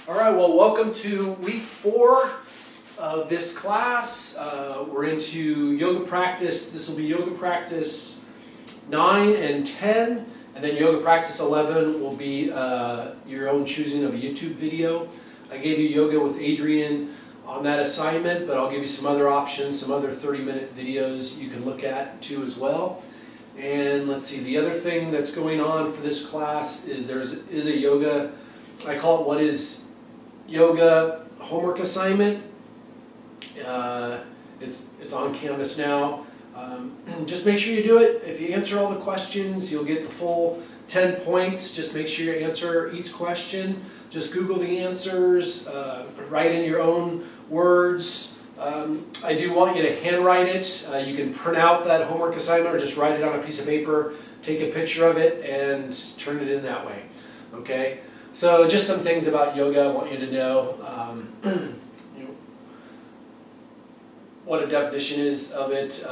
All right, well, welcome to week 4 of this class. We're into yoga practice. This will be yoga practice 9 and 10, and then yoga practice 11 will be your own choosing of a YouTube video. I gave you yoga with Adrian on that assignment, but I'll give you some other options, some other 30-minute videos you can look at too as well. And let's see, the other thing that's going on for this class is there is a yoga, I call it What is Yoga homework assignment. It's on Canvas now. Just make sure you do it. If you answer all the questions, you'll get the full 10 points. Just make sure you answer each question. Just Google the answers, write in your own words. I do want you to handwrite it. You can print out that homework assignment or just write it on a piece of paper, take a picture of it, and turn it in that way. Okay? So just some things about yoga I want you to know. What a definition is of it,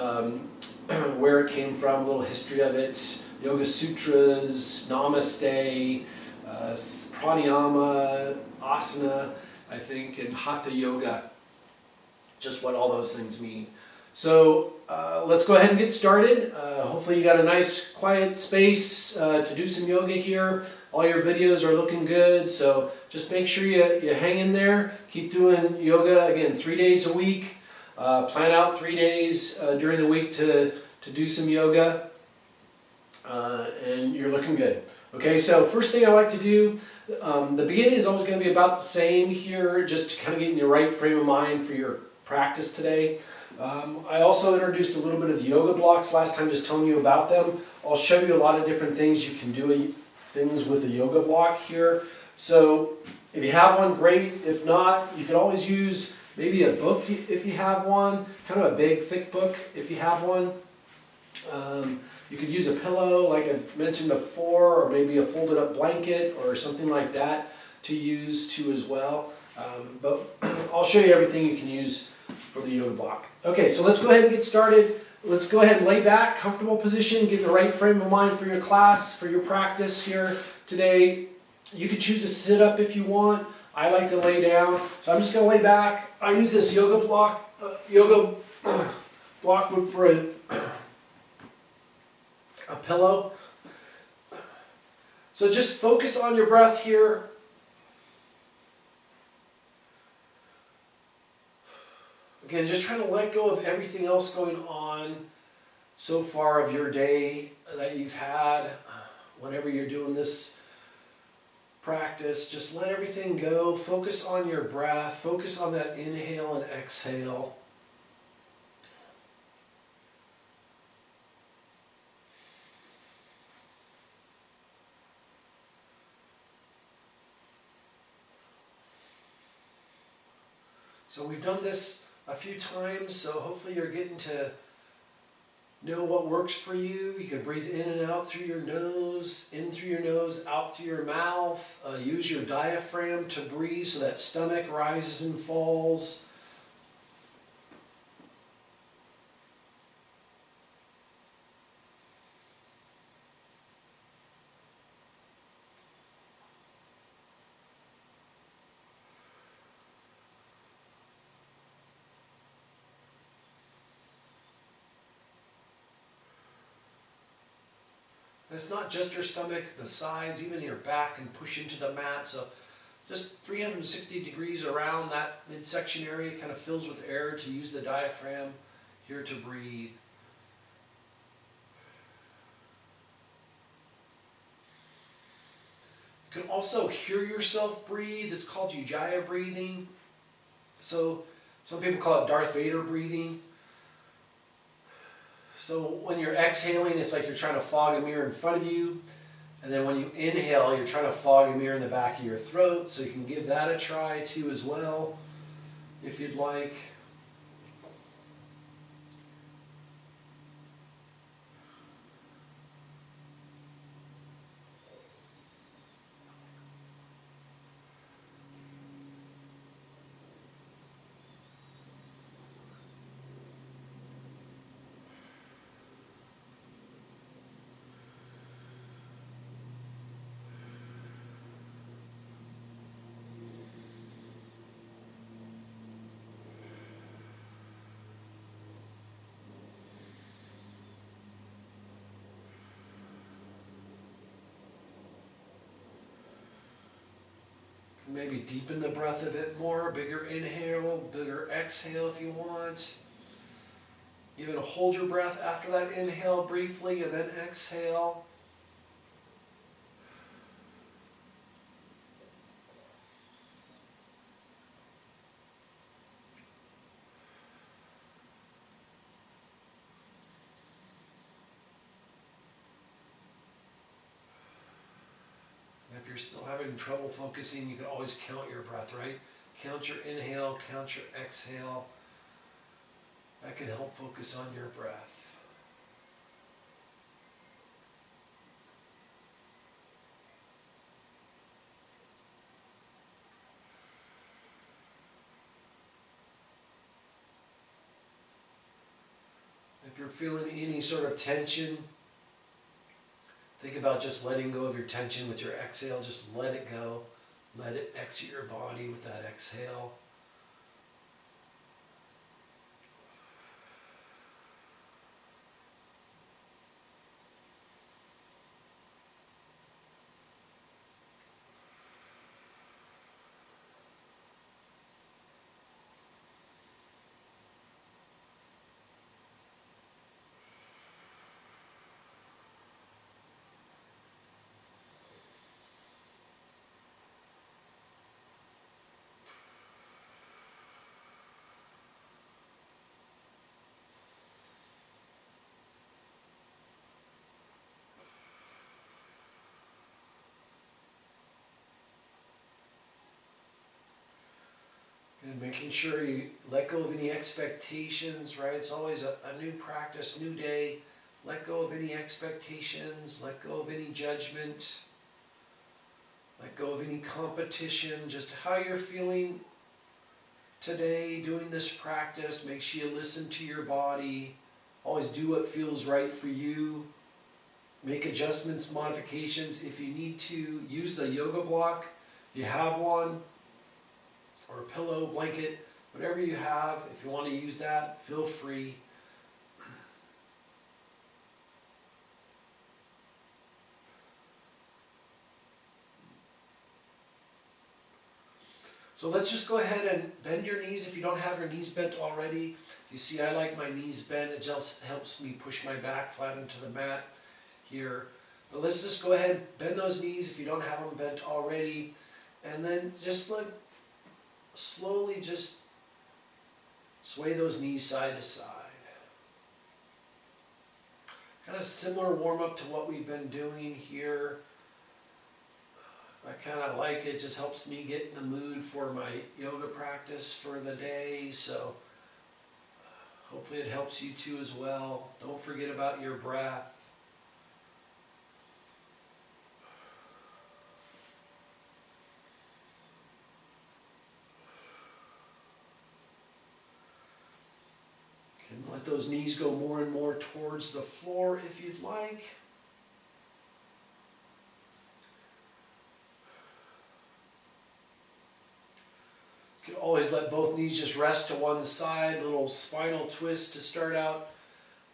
where it came from, a little history of it, Yoga Sutras, Namaste, Pranayama, Asana, I think, and Hatha Yoga, just what all those things mean. So let's go ahead and get started. Hopefully you got a nice quiet space to do some yoga here. All your videos are looking good, so just make sure you hang in there. Keep doing yoga, again, 3 days a week. Plan out 3 days during the week to do some yoga, and you're looking good. Okay, so first thing I like to do, the beginning is always going to be about the same here, just to kind of get in the right frame of mind for your practice today. I also introduced a little bit of the yoga blocks last time, just telling you about them. I'll show you a lot of different things you can do things with a yoga block here. So if you have one, great. If not, you could always use maybe a book if you have one, kind of a big, thick book if you have one. You could use a pillow, like I've mentioned before, or maybe a folded up blanket or something like that to use too as well. But I'll show you everything you can use for the yoga block. Okay, so let's go ahead and get started. Let's go ahead and lay back, comfortable position, get in the right frame of mind for your class, for your practice here today. You could choose to sit up if you want. I like to lay down, so I'm just going to lay back. I use this yoga block for a pillow. So just focus on your breath here. Again, just trying to let go of everything else going on so far of your day that you've had. Whenever you're doing this practice, just let everything go. Focus on your breath. Focus on that inhale and exhale. So we've done this a few times, so hopefully you're getting to know what works for you. You can breathe in and out through your nose, in through your nose, out through your mouth. Use your diaphragm to breathe so that stomach rises and falls. And it's not just your stomach, the sides, even your back can push into the mat. So just 360 degrees around that midsection area kind of fills with air to use the diaphragm here to breathe. You can also hear yourself breathe. It's called Ujjayi breathing. So some people call it Darth Vader breathing. So when you're exhaling, it's like you're trying to fog a mirror in front of you. And then when you inhale, you're trying to fog a mirror in the back of your throat. So you can give that a try too as well, if you'd like. maybe deepen the breath a bit more. Bigger inhale, bigger exhale if you want. Even hold your breath after that inhale briefly and then exhale. If you're still having trouble focusing, you can always count your breath, right? Count your inhale, count your exhale. That can help focus on your breath. If you're feeling any sort of tension, think about just letting go of your tension with your exhale. Just let it go. Let it exit your body with that exhale. And making sure you let go of any expectations, right? It's always a new practice, new day. Let go of any expectations, let go of any judgment, let go of any competition, just how you're feeling today doing this practice. Make sure you listen to your body. Always do what feels right for you. Make adjustments, modifications. If you need to, use the yoga block. If you have one, or a pillow, blanket, whatever you have. If you want to use that, feel free. So let's just go ahead and bend your knees if you don't have your knees bent already. You see, I like my knees bent. It just helps me push my back flat into the mat here. But let's just go ahead and bend those knees if you don't have them bent already. And then just slowly just sway those knees side to side. Kind of similar warm up to what we've been doing here. I kind of like it, just helps me get in the mood for my yoga practice for the day. So hopefully it helps you too as well. Don't forget about your breath. Let those knees go more and more towards the floor if you'd like. You can always let both knees just rest to one side, a little spinal twist to start out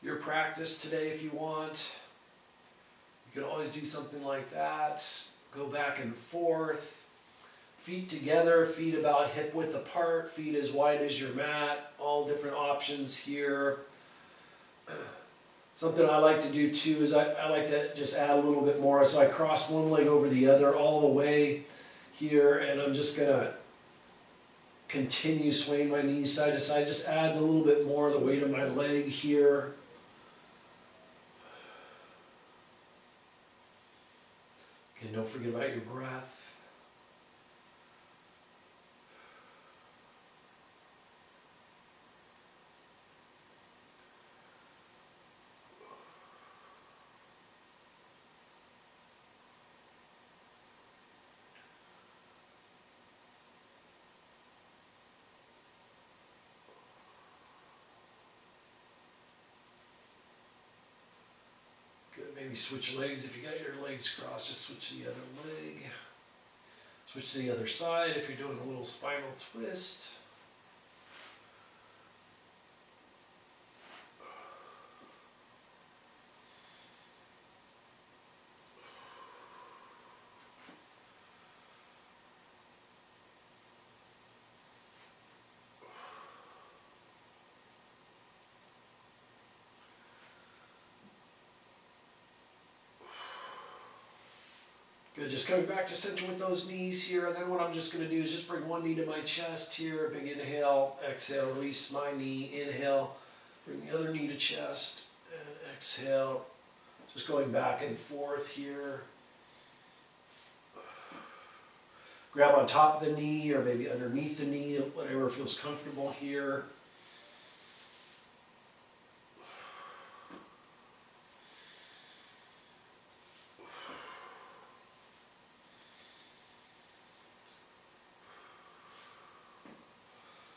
your practice today if you want. You can always do something like that. Go back and forth. Feet together, feet about hip width apart, feet as wide as your mat, all different options here. Something I like to do too is I like to just add a little bit more. So I cross one leg over the other all the way here, and I'm just gonna continue swaying my knees side to side. Just adds a little bit more of the weight of my leg here. Okay, don't forget about your breath. Maybe switch legs. If you got your legs crossed, just switch to the other leg. Switch to the other side if you're doing a little spinal twist. Good, just coming back to center with those knees here, and then what I'm just going to do is just bring one knee to my chest here, big inhale, exhale, release my knee, inhale, bring the other knee to chest, and exhale, just going back and forth here. Grab on top of the knee or maybe underneath the knee, whatever feels comfortable here.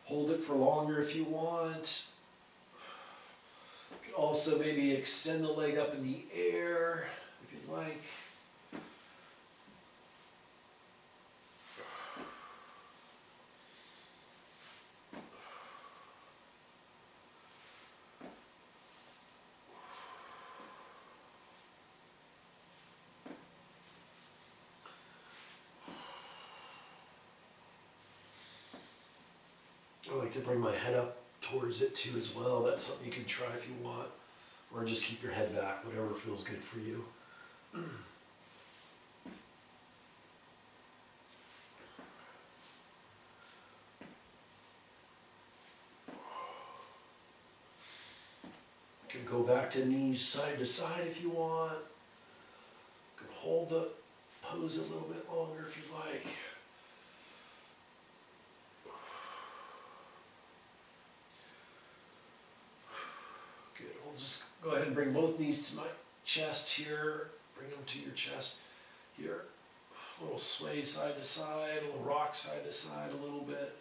Hold it for longer if you want. You can also maybe extend the leg up in the air if you'd like. I like to bring my head up towards it too as well. That's something you can try if you want. Or just keep your head back, whatever feels good for you. You can go back to knees side to side if you want. You can hold the pose a little bit longer if you'd like. We'll just go ahead and bring both knees to my chest here. Bring them to your chest here. A little sway side to side, a little rock side to side a little bit.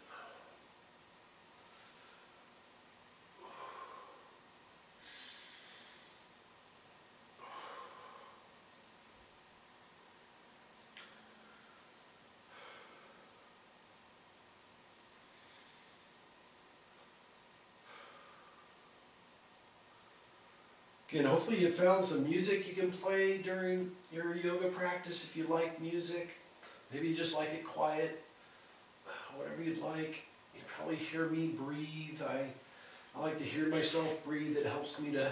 Again, hopefully you found some music you can play during your yoga practice if you like music. Maybe you just like it quiet, whatever you'd like. You probably hear me breathe. I like to hear myself breathe. It helps me to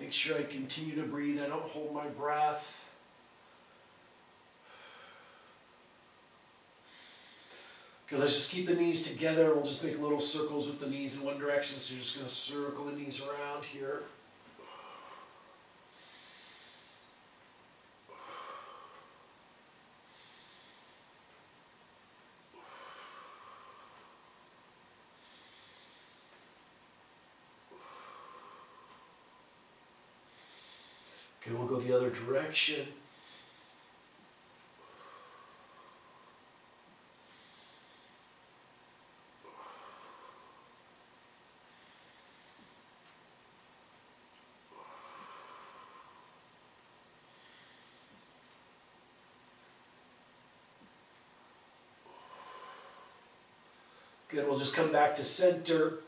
make sure I continue to breathe. I don't hold my breath. Okay, let's just keep the knees together. We'll just make little circles with the knees in one direction. So you're just going to circle the knees around here. Okay, we'll go the other direction. Good, we'll just come back to center.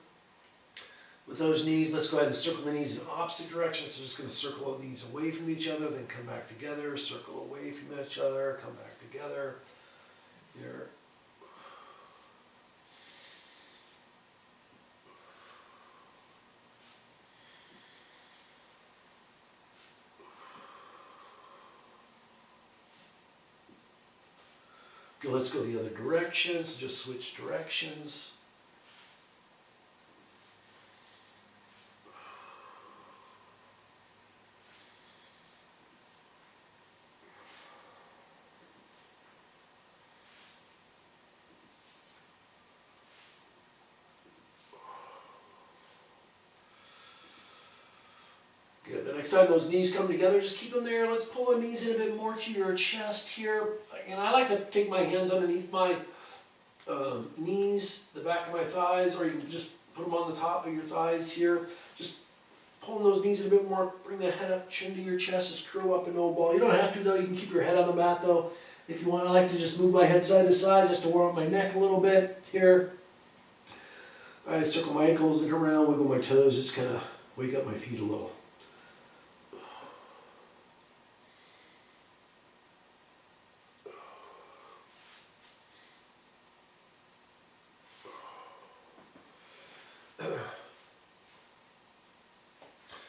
With those knees, let's go ahead and circle the knees in opposite directions. So just going to circle the knees away from each other, then come back together, circle away from each other, come back together. Here. Good, let's go the other direction. So just switch directions. Good. The next time those knees come together, just keep them there. Let's pull the knees in a bit more to your chest here. And I like to take my hands underneath my knees, the back of my thighs, or you can just put them on the top of your thighs here. Just pulling those knees in a bit more. Bring the head up, chin to your chest, just curl up into a ball. You don't have to though. You can keep your head on the mat though. If you want, I like to just move my head side to side just to warm up my neck a little bit here. I circle my ankles and around, wiggle my toes, just kind of wake up my feet a little.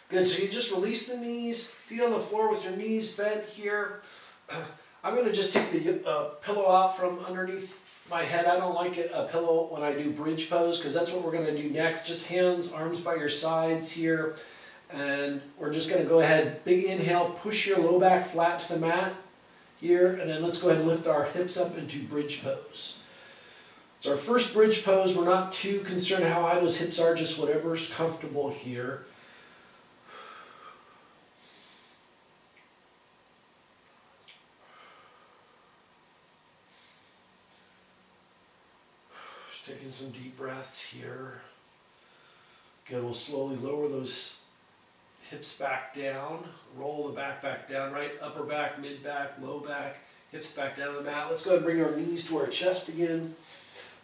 Good, so you just release the knees, feet on the floor with your knees bent here. I'm going to just take the pillow out from underneath my head. I don't like a pillow when I do bridge pose because that's what we're going to do next. Just hands, arms by your sides here. And we're just going to go ahead, big inhale, push your low back flat to the mat here. And then let's go ahead and lift our hips up into bridge pose. It's our first bridge pose. We're not too concerned how high those hips are, just whatever's comfortable here. Just taking some deep breaths here. Again, we'll slowly lower those hips back down, roll the back down, right? Upper back, mid back, low back, hips back down to the mat. Let's go ahead and bring our knees to our chest again.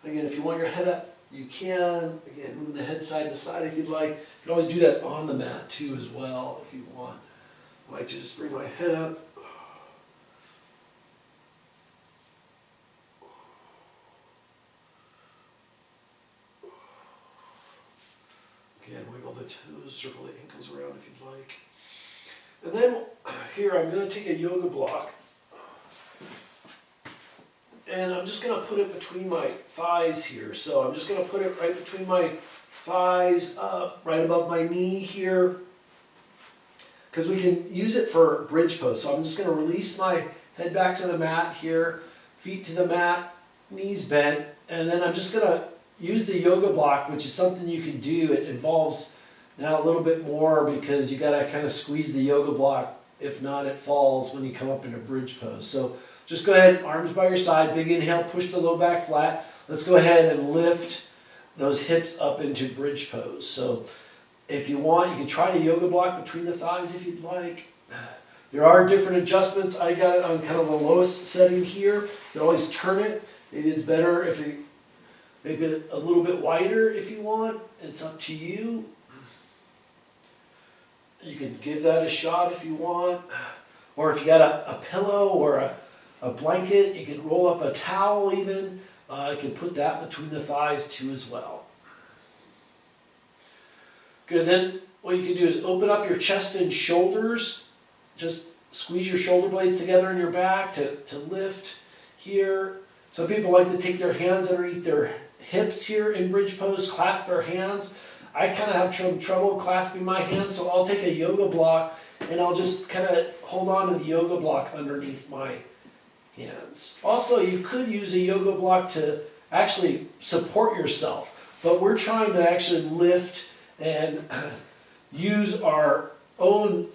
Again, if you want your head up, you can. Again, move the head side to side if you'd like. You can always do that on the mat too as well if you want. I like to just bring my head up. Again, wiggle the toes, circle the ankles around if you'd like. And then here I'm going to take a yoga block. And I'm just going to put it between my thighs here. So I'm just going to put it right between my thighs, right above my knee here. Because we can use it for bridge pose. So I'm just going to release my head back to the mat here, feet to the mat, knees bent. And then I'm just going to use the yoga block, which is something you can do. It involves now a little bit more because you got to kind of squeeze the yoga block. If not, it falls when you come up into bridge pose. So just go ahead, arms by your side, big inhale, push the low back flat. Let's go ahead and lift those hips up into bridge pose. So if you want, you can try a yoga block between the thighs if you'd like. There are different adjustments. I got it on kind of the lowest setting here. You can always turn it. Maybe it's better if you make it a little bit wider if you want. It's up to you. You can give that a shot if you want. Or if you got a pillow or a blanket, you can roll up a towel even. You can put that between the thighs too as well. Good, then what you can do is open up your chest and shoulders. Just squeeze your shoulder blades together in your back to lift here. Some people like to take their hands underneath their hips here in bridge pose, clasp their hands. I kind of have some trouble clasping my hands, so I'll take a yoga block and I'll just kind of hold on to the yoga block underneath my hands. Also, you could use a yoga block to actually support yourself, but we're trying to actually lift and use our own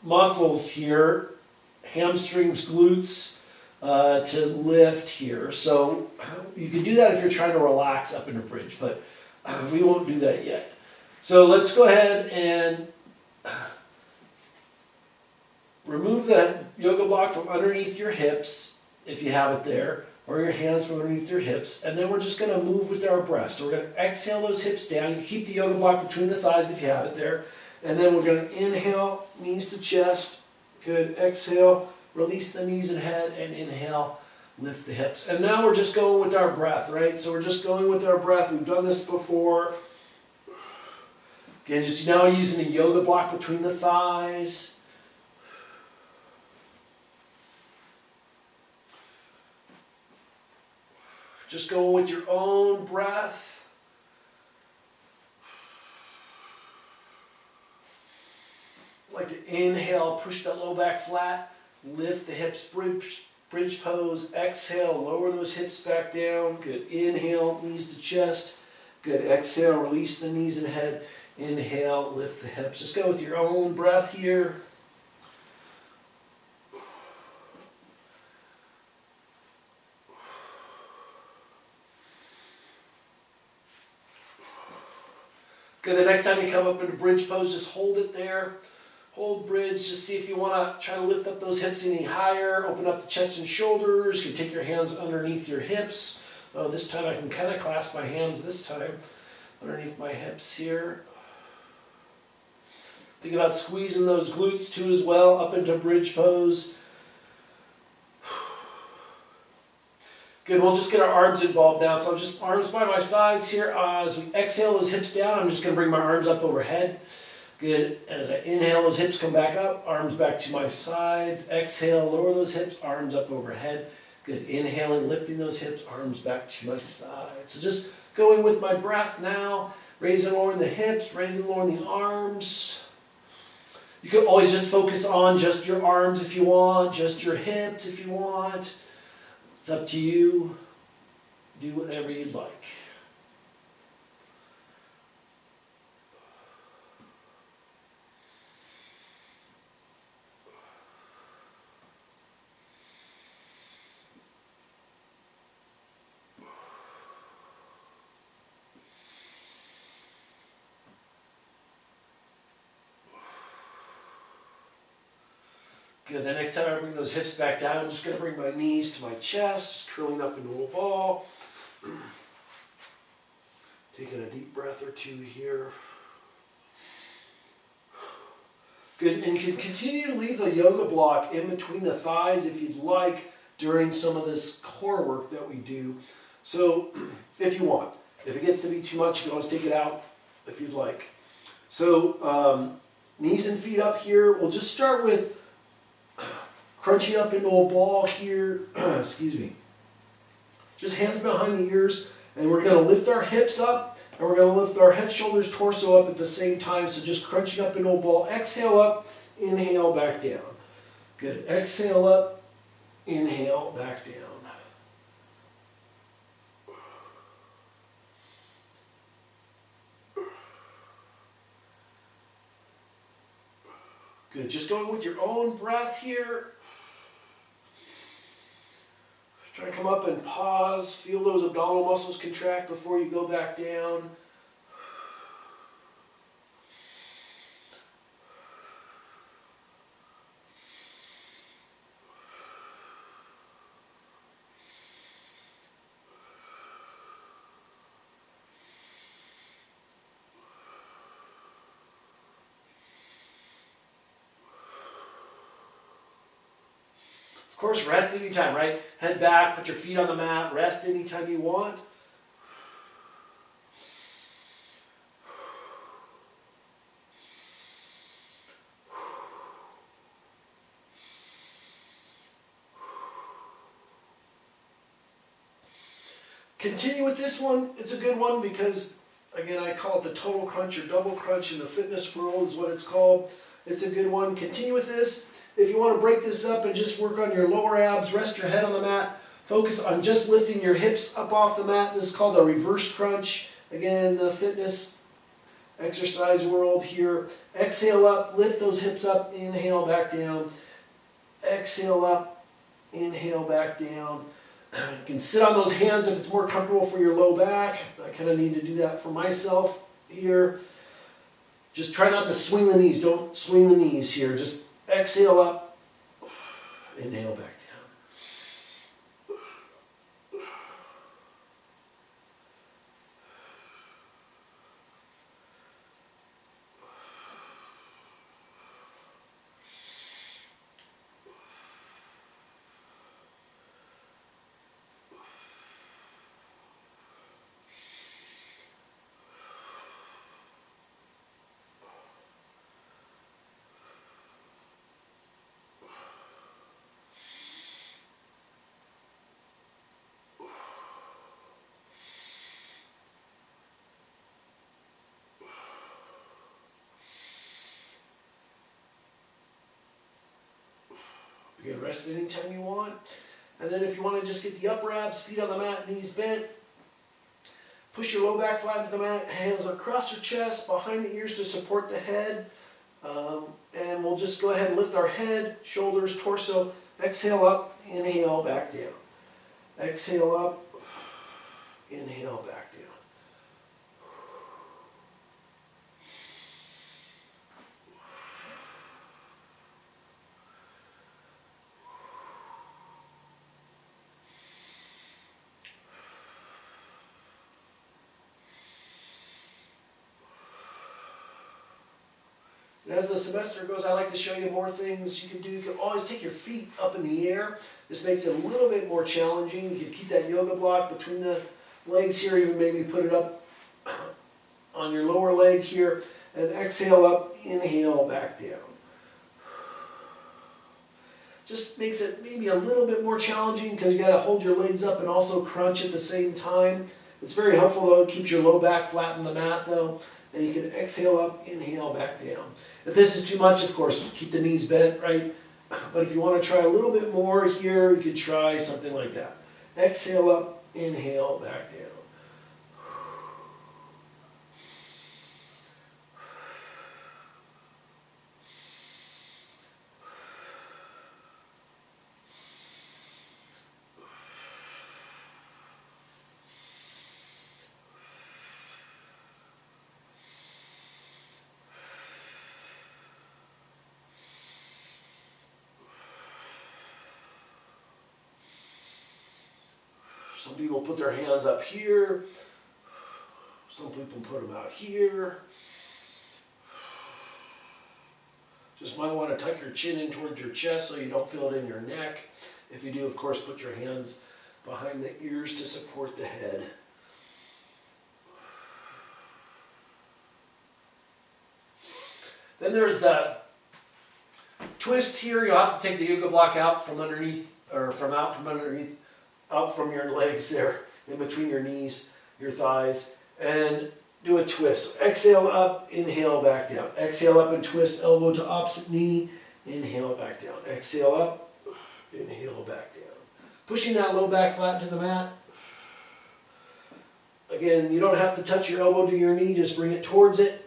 muscles here, hamstrings, glutes, to lift here. So you can do that if you're trying to relax up in a bridge, but we won't do that yet. So let's go ahead and remove the yoga block from underneath your hips, if you have it there, or your hands from underneath your hips, and then we're just going to move with our breath. So we're going to exhale those hips down. You keep the yoga block between the thighs if you have it there, and then we're going to inhale, knees to chest. Good. Exhale, release the knees and head, and inhale, lift the hips. And now we're just going with our breath, right? So we're just going with our breath. We've done this before. Again, just now using a yoga block between the thighs. Just going with your own breath. Like to inhale, push that low back flat, lift the hips, bridge pose. Exhale, lower those hips back down. Good. Inhale, knees to chest. Good. Exhale, release the knees and head. Inhale, lift the hips. Just go with your own breath here. Good, the next time you come up into bridge pose, just hold it there. Hold bridge, just see if you want to try to lift up those hips any higher. Open up the chest and shoulders. You can take your hands underneath your hips. Oh, this time I can kind of clasp my hands this time underneath my hips here. Think about squeezing those glutes too as well, up into bridge pose. Good, we'll just get our arms involved now. So just arms by my sides here. As we exhale those hips down, I'm just going to bring my arms up overhead. Good. As I inhale, those hips come back up, arms back to my sides. Exhale, lower those hips, arms up overhead. Good. Inhaling, lifting those hips, arms back to my sides. So just going with my breath now, raising, lowering the hips, raising, lowering the arms. You can always just focus on just your arms if you want, just your hips if you want. It's up to you. Do whatever you'd like. Good, the next time I bring those hips back down, I'm just going to bring my knees to my chest, just curling up into a ball. Taking a deep breath or two here. Good, and you can continue to leave the yoga block in between the thighs if you'd like during some of this core work that we do. So, if you want. If it gets to be too much, you can always take it out if you'd like. So, knees and feet up here. We'll just start with crunching up into a ball here, excuse me. Just hands behind the ears, and we're going to lift our hips up, and we're going to lift our head, shoulders, torso up at the same time. So just crunching up into a ball. Exhale up, inhale, back down. Good. Exhale up, inhale, back down. Good. Just going with your own breath here. Try to come up and pause. Feel those abdominal muscles contract before you go back down. Of course, rest anytime, right? Head back, put your feet on the mat, rest anytime you want. Continue with this one. It's a good one because, again, I call it the total crunch or double crunch in the fitness world is what it's called. It's a good one. Continue with this. If you want to break this up and just work on your lower abs, rest your head on the mat. Focus on just lifting your hips up off the mat. This is called a reverse crunch. Again, the fitness exercise world here. Exhale up, lift those hips up, inhale, back down. Exhale up, inhale, back down. You can sit on those hands if it's more comfortable for your low back. I kind of need to do that for myself here. Just try not to swing the knees. Don't swing the knees here. Just exhale up, inhale back down. You can rest anytime you want. And then if you want to just get the upper abs, feet on the mat, knees bent, push your low back flat to the mat, hands across your chest, behind the ears to support the head. And we'll just go ahead and lift our head, shoulders, torso. Exhale up, inhale, back down. Exhale up, inhale, back down. And as the semester goes, I like to show you more things you can do. You can always take your feet up in the air. This makes it a little bit more challenging. You can keep that yoga block between the legs here, even maybe put it up on your lower leg here. and exhale up, inhale back down. Just makes it maybe a little bit more challenging because you got to hold your legs up and also crunch at the same time. It's very helpful though, it keeps your low back flat on the mat though, and you can exhale up, inhale back down. If this is too much, of course, keep the knees bent, right? But if you want to try a little bit more here, you could try something like that. Exhale up, inhale back down. Some people put their hands up here. Some people put them out here. Just might want to tuck your chin in towards your chest so you don't feel it in your neck. If you do, of course, put your hands behind the ears to support the head. Then there's the twist here. You'll have to take the yoga block out from underneath, or out from your legs there, in between your knees, your thighs, and do a twist. So exhale up, inhale back down. Exhale up and twist, elbow to opposite knee, inhale back down. Exhale up, inhale back down. Pushing that low back flat into the mat. Again, you don't have to touch your elbow to your knee, just bring it towards it.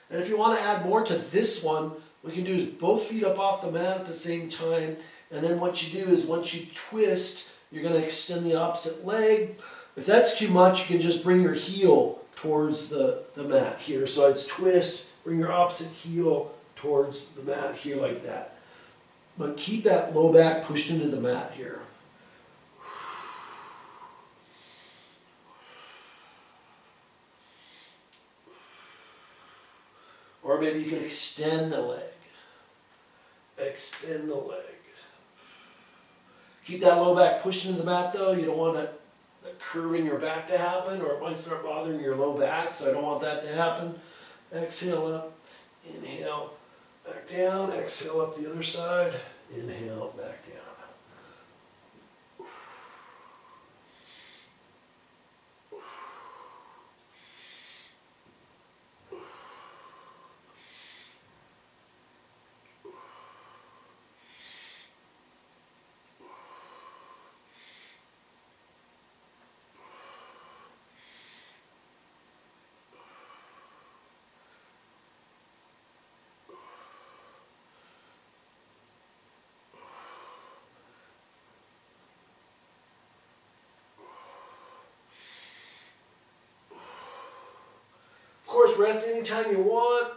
And if you want to add more to this one, what you can do is both feet up off the mat at the same time. And then what you do is once you twist, you're going to extend the opposite leg. If that's too much, you can just bring your heel towards the mat here. So it's twist, bring your opposite heel towards the mat here like that. But keep that low back pushed into the mat here. Or maybe you can extend the leg. Extend the leg. Keep that low back pushed into the mat though. You don't want that curve in your back to happen, or it might start bothering your low back, so I don't want that to happen. Exhale up, inhale, back down. Exhale up the other side, inhale, back down. Of course, rest anytime you want.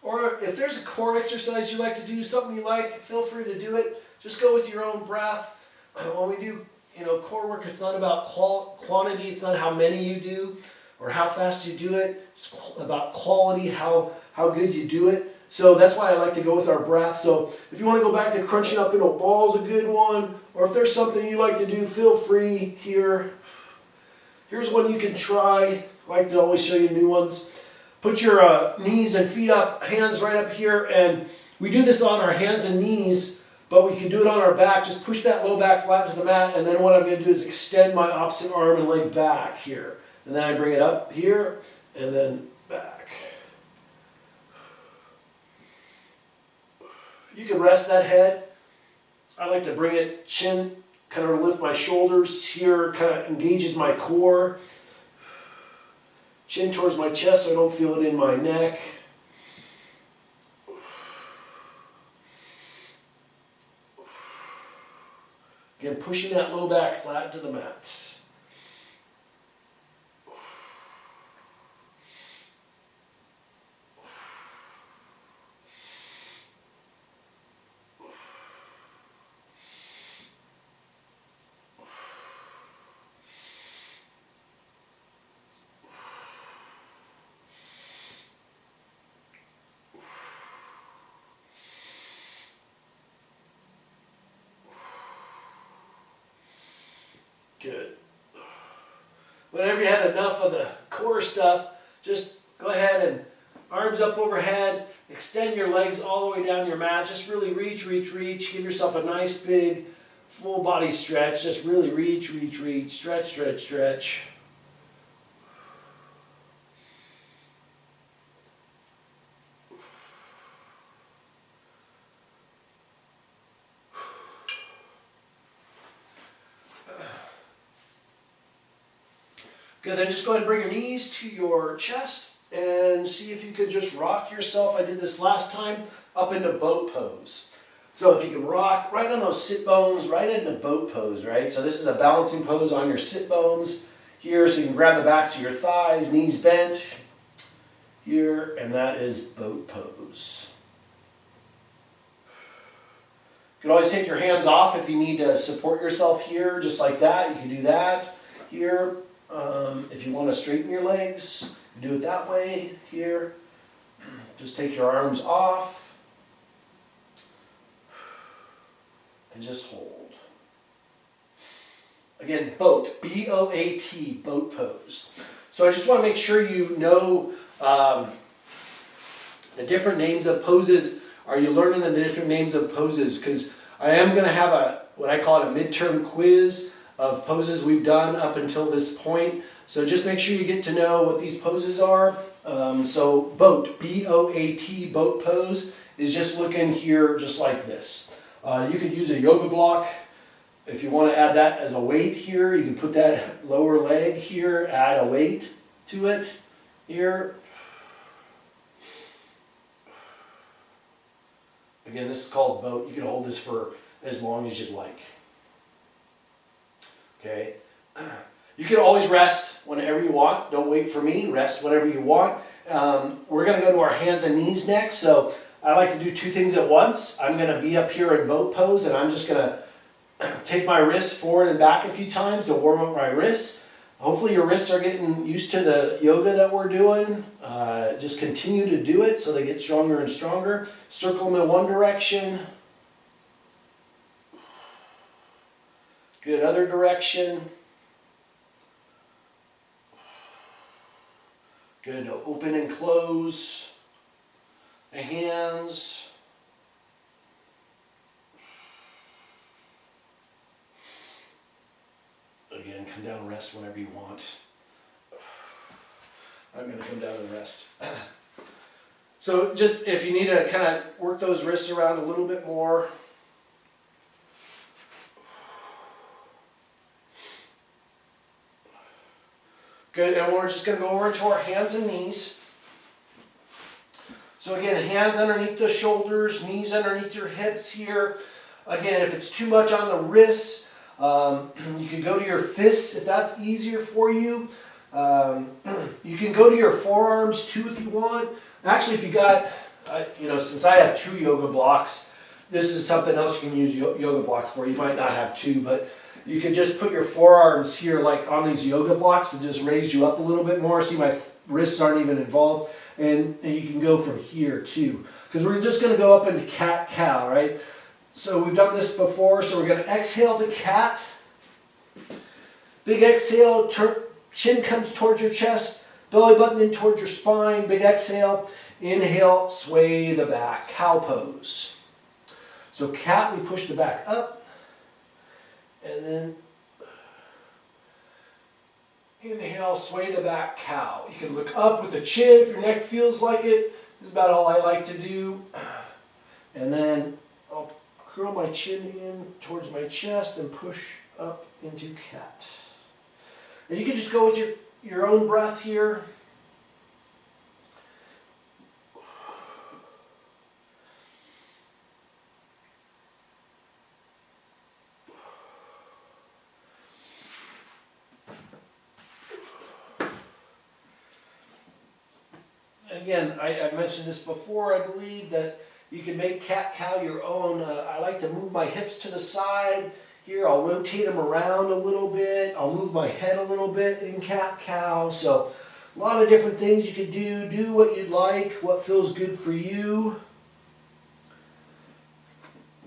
Or if there's a core exercise you like to do, something you like, feel free to do it. Just go with your own breath. When we do, core work, it's not about quantity. It's not how many you do or how fast you do it. It's about quality, how good you do it. So that's why I like to go with our breath. So if you want to go back to crunching up into a ball is a good one. Or if there's something you like to do, feel free here. Here's one you can try. I like to always show you new ones. Put your knees and feet up, hands right up here, and we do this on our hands and knees, but we can do it on our back. Just push that low back flat to the mat, and then what I'm going to do is extend my opposite arm and leg back here. And then I bring it up here, and then back. You can rest that head. I like to bring it chin, kind of lift my shoulders here, kind of engages my core. Chin towards my chest so I don't feel it in my neck. Again, pushing that low back flat to the mat. Good. Whenever you had enough of the core stuff, just go ahead and arms up overhead, extend your legs all the way down your mat. Just really reach, reach, reach. Give yourself a nice big full body stretch. Just really reach, reach, reach. Stretch, stretch, stretch. Good, then just go ahead and bring your knees to your chest and see if you could just rock yourself. I did this last time, up into boat pose. So if you can rock right on those sit bones, right into boat pose, right? So this is a balancing pose on your sit bones here, so you can grab the backs of your thighs, knees bent here, and that is boat pose. You can always take your hands off if you need to support yourself here, just like that. You can do that here. If you want to straighten your legs, do it that way here. Just take your arms off and just hold. Again, boat, B-O-A-T, boat pose. So I just want to make sure you know the different names of poses. Are you learning the different names of poses? Because I am going to have what I call it a midterm quiz of poses we've done up until this point. So just make sure you get to know what these poses are. So boat, B-O-A-T, boat pose is just looking here just like this. You could use a yoga block. If you want to add that as a weight here, you can put that lower leg here, add a weight to it here. Again, this is called boat. You can hold this for as long as you'd like. Okay. You can always rest whenever you want. Don't wait for me. Rest whenever you want. We're going to go to our hands and knees next. So I like to do two things at once. I'm going to be up here in boat pose, and I'm just going to take my wrists forward and back a few times to warm up my wrists. Hopefully your wrists are getting used to the yoga that we're doing. Just continue to do it so they get stronger and stronger. Circle them in one direction. Good, other direction. Good, open and close the hands. Again, come down and rest whenever you want. I'm going to come down and rest. So just if you need to kind of work those wrists around a little bit more. Good, and we're just going to go over to our hands and knees. So again, hands underneath the shoulders, knees underneath your hips here. Again, if it's too much on the wrists, you can go to your fists if that's easier for you. You can go to your forearms too if you want. Actually, if you got, since I have two yoga blocks, this is something else you can use yoga blocks for. You might not have two, but you can just put your forearms here like on these yoga blocks to just raise you up a little bit more. See, my wrists aren't even involved. And you can go from here too. Because we're just going to go up into cat-cow, right? So we've done this before. So we're going to exhale to cat. Big exhale, chin comes towards your chest. Belly button in towards your spine. Big exhale. Inhale, sway the back. Cow pose. So cat, we push the back up. And then inhale, sway the back, cow. You can look up with the chin if your neck feels like it. This is about all I like to do. And then I'll curl my chin in towards my chest and push up into cat. And you can just go with your own breath here. Again, I mentioned this before, I believe, that you can make cat-cow your own. I like to move my hips to the side. Here, I'll rotate them around a little bit. I'll move my head a little bit in cat-cow. So, a lot of different things you could do. Do what you'd like, what feels good for you.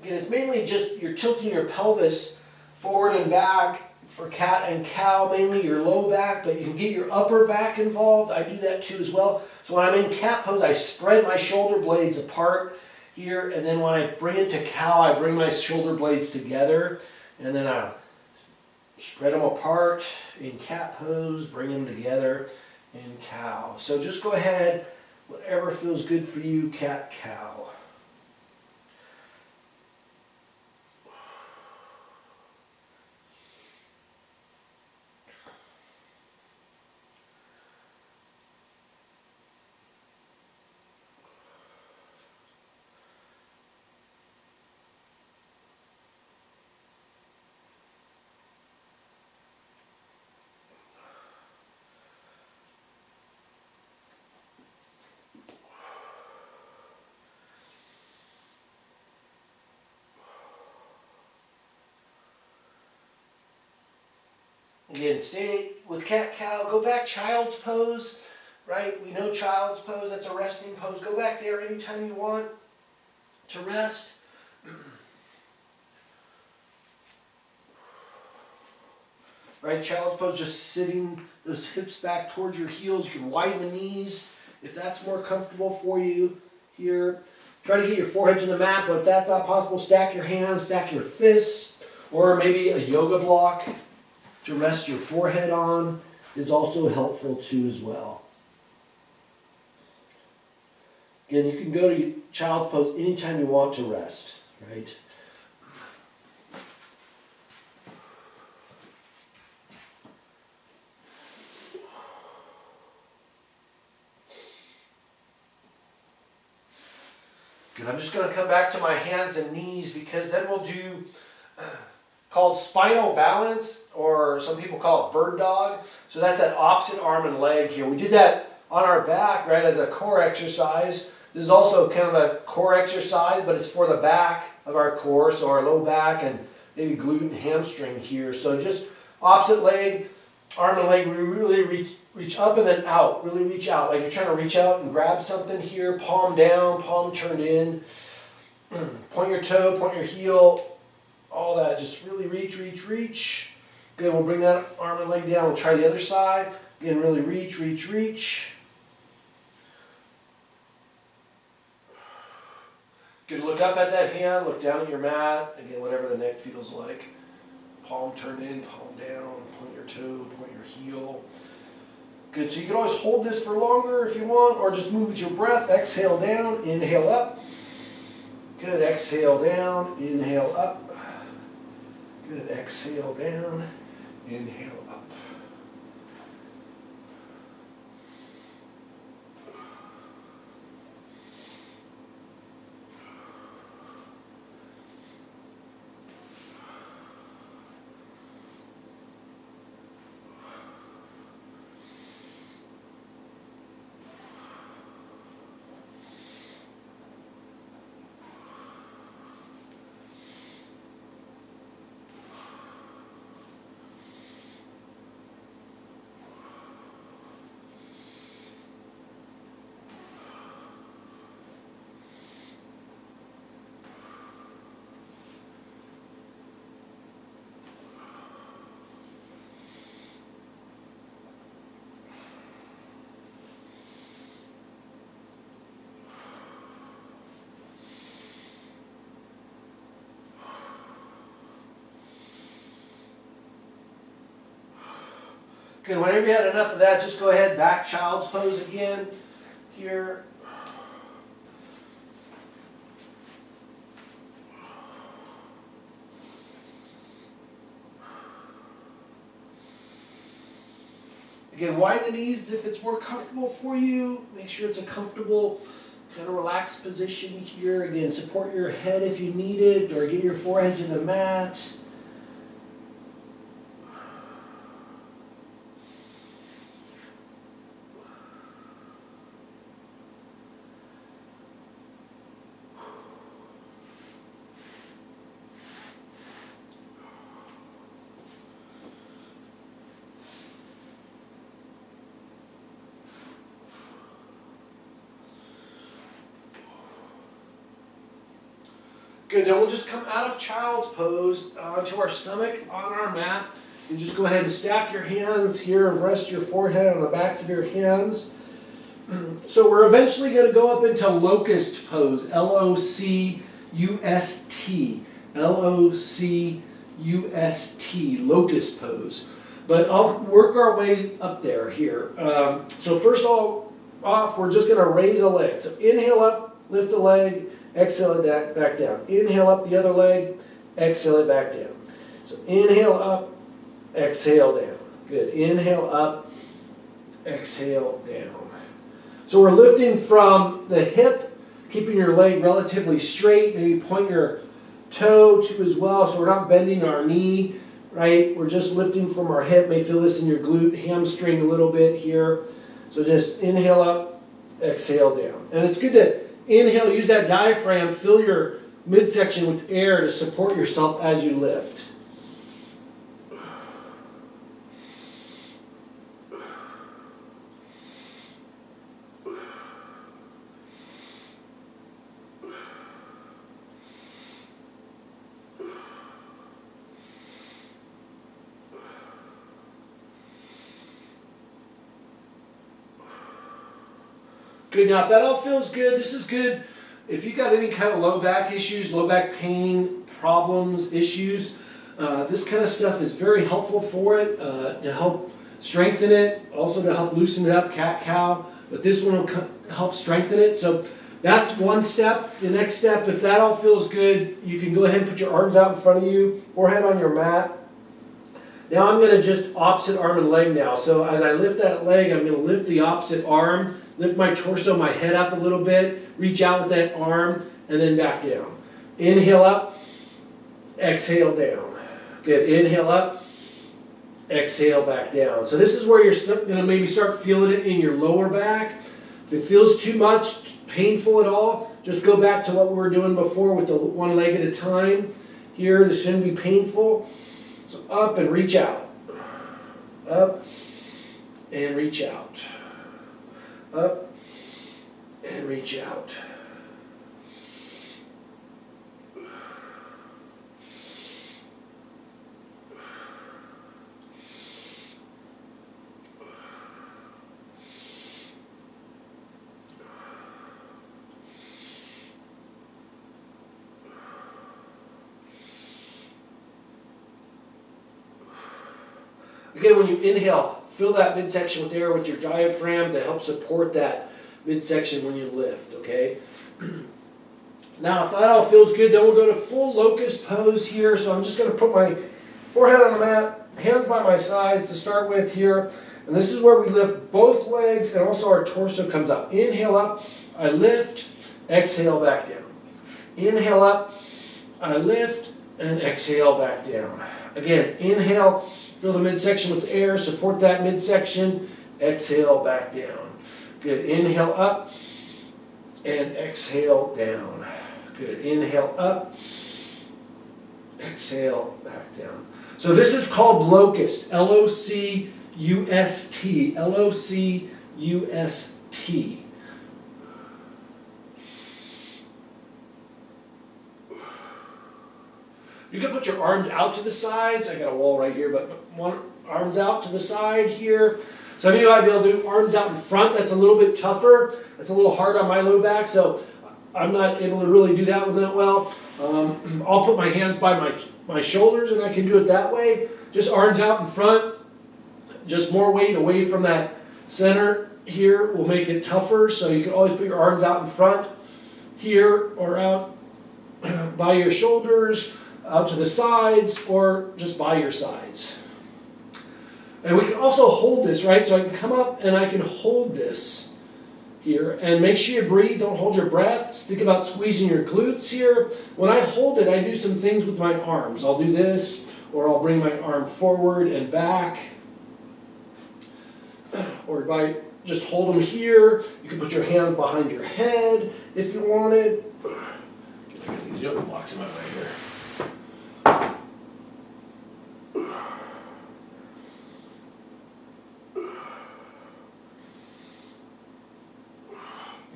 Again, it's mainly just you're tilting your pelvis forward and back For cat and cow, mainly your low back, but you can get your upper back involved. I do that too as well. So when I'm in cat pose, I spread my shoulder blades apart here, and then when I bring it to cow, I bring my shoulder blades together, and then I spread them apart in cat pose, bring them together in cow. So just go ahead, whatever feels good for you, cat, cow. Again, stay with cat, cow, go back child's pose, right? We know child's pose, that's a resting pose. Go back there anytime you want to rest. Right, child's pose, just sitting those hips back towards your heels. You can widen the knees if that's more comfortable for you here. Try to get your forehead to the mat, but if that's not possible, stack your hands, stack your fists, or maybe a yoga block to rest your forehead on is also helpful too as well. Again, you can go to child's pose anytime you want to rest, right? Good, I'm just going to come back to my hands and knees because then we'll do called spinal balance, or some people call it bird dog. So that's that opposite arm and leg here. We did that on our back, right, as a core exercise. This is also kind of a core exercise, but it's for the back of our core, so our low back and maybe glute and hamstring here. So just opposite leg, arm and leg, we really reach up and then out, really reach out. Like you're trying to reach out and grab something here, palm down, palm turned in. Point your toe, point your heel, all that, just really reach. Good, we'll bring that arm and leg down. We'll try the other side. Again, really reach. Good, look up at that hand, look down at your mat. Again, whatever the neck feels like. Palm turned in, palm down, point your toe, point your heel. Good, so you can always hold this for longer if you want, or just move with your breath. Exhale down, inhale up. Good, exhale down, inhale up. Good, exhale down, inhale up. Good, whenever you had enough of that, just go ahead, back child's pose again here. Again, widen the knees if it's more comfortable for you. Make sure it's a comfortable, kind of relaxed position here. Again, support your head if you need it, or get your forehead to the mat. Good, then we'll just come out of child's pose onto our stomach on our mat. And just go ahead and stack your hands here and rest your forehead on the backs of your hands. So we're eventually going to go up into Locust pose, L-O-C-U-S-T, L-O-C-U-S-T, Locust pose. But I'll work our way up there here. So first off, we're just going to raise a leg. So inhale up, lift the leg, exhale it back down. Inhale up the other leg, exhale it back down. So inhale up, exhale down. Good. Inhale up, exhale down. So we're lifting from the hip, keeping your leg relatively straight. Maybe point your toe to as well, so we're not bending our knee, right? We're just lifting from our hip. May feel this in your glute, hamstring a little bit here. So just inhale up, exhale down. And it's good to inhale, use that diaphragm, fill your midsection with air to support yourself as you lift. Good, now if that all feels good, this is good. If you got any kind of low back issues, low back pain, problems, issues, this kind of stuff is very helpful for it, to help strengthen it, also to help loosen it up, cat-cow, but this one will help strengthen it. So that's one step. The next step, if that all feels good, you can go ahead and put your arms out in front of you, forehead on your mat. Now I'm going to just opposite arm and leg now. So as I lift that leg, I'm going to lift the opposite arm, lift my torso, my head up a little bit, reach out with that arm, and then back down. Inhale up, exhale down. Good. Inhale up, exhale back down. So this is where you're going to maybe start feeling it in your lower back. If it feels too much, painful at all, just go back to what we were doing before with the one leg at a time. Here, this shouldn't be painful. So up and reach out. Up and reach out. Up and reach out. Again, when you inhale, fill that midsection with air with your diaphragm to help support that midsection when you lift, okay? Now, if that all feels good, then we'll go to full locust pose here. So I'm just going to put my forehead on the mat, hands by my sides to start with here. And this is where we lift both legs and also our torso comes up. Inhale up, I lift, exhale back down. Inhale up, I lift, and exhale back down. Again, inhale, fill the midsection with air, support that midsection, exhale back down. Good, inhale up, and exhale down. Good, inhale up, exhale back down. So this is called Locust, L-O-C-U-S-T, L-O-C-U-S-T. You can put your arms out to the sides. I got a wall right here, but one arms out to the side here. Some of you might be able to do arms out in front. That's a little bit tougher. That's a little hard on my low back, so I'm not able to really do that one that well. I'll put my hands by my shoulders, and I can do it that way. Just arms out in front. Just more weight away from that center here will make it tougher, so you can always put your arms out in front here or out by your shoulders, out to the sides, or just by your sides. And we can also hold this, right? So I can come up and I can hold this here. And make sure you breathe, don't hold your breath. Think about squeezing your glutes here. When I hold it, I do some things with my arms. I'll do this, or I'll bring my arm forward and back. Or by just hold them here. You can put your hands behind your head if you wanted. Get these yoga blocks in my way here.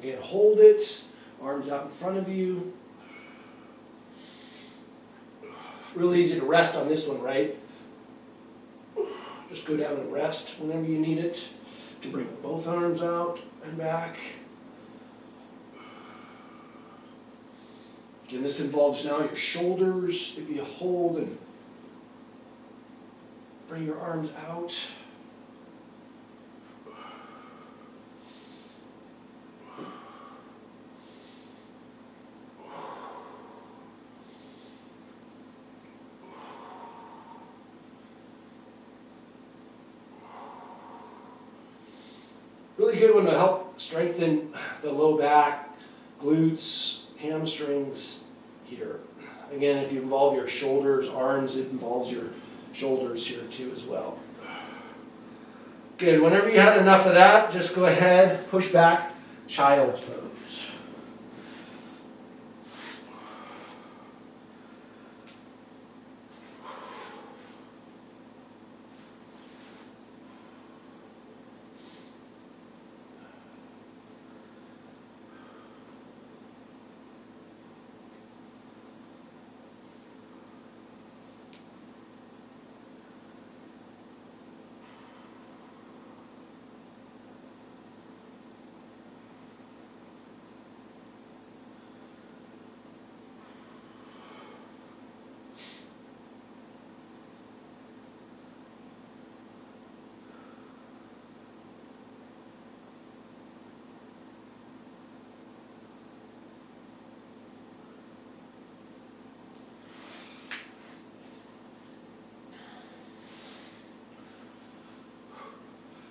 Again, hold it, arms out in front of you. Really easy to rest on this one, right? Just go down and rest whenever you need it. You can bring both arms out and back. Again, this involves now your shoulders. If you hold and bring your arms out. Really good one to help strengthen the low back, glutes, hamstrings here. Again, if you involve your shoulders, arms, it involves your shoulders here too as well. Good, whenever you had enough of that, just go ahead, push back, child's pose.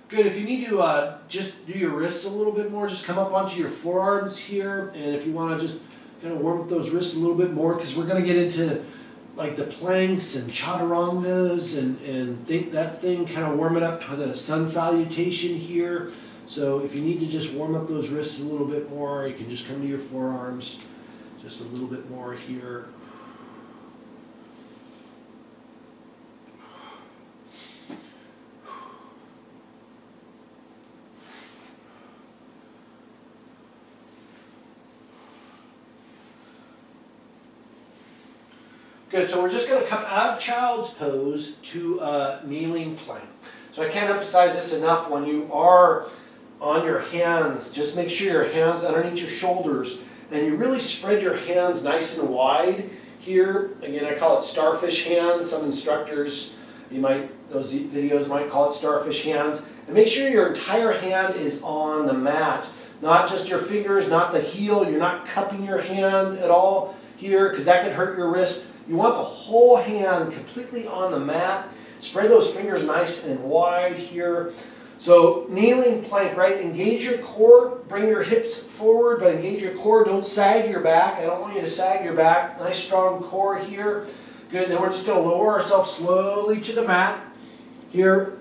Good, if you need to just do your wrists a little bit more, just come up onto your forearms here, and if you want to just kind of warm up those wrists a little bit more, because we're going to get into like the planks and chaturangas and think that thing, kind of warm it up for the sun salutation here. So if you need to just warm up those wrists a little bit more, you can just come to your forearms just a little bit more here. Good, so we're just going to come out of child's pose to kneeling plank. So I can't emphasize this enough. When you are on your hands, just make sure your hands underneath your shoulders, and you really spread your hands nice and wide here. Again, I call it starfish hands. Some instructors, those videos might call it starfish hands. And make sure your entire hand is on the mat, not just your fingers, not the heel. You're not cupping your hand at all here, because that could hurt your wrist. You want the whole hand completely on the mat. Spread those fingers nice and wide here. So kneeling plank, right? Engage your core, bring your hips forward, but engage your core. Don't sag your back. I don't want you to sag your back. Nice strong core here. Good, then we're just going to lower ourselves slowly to the mat here.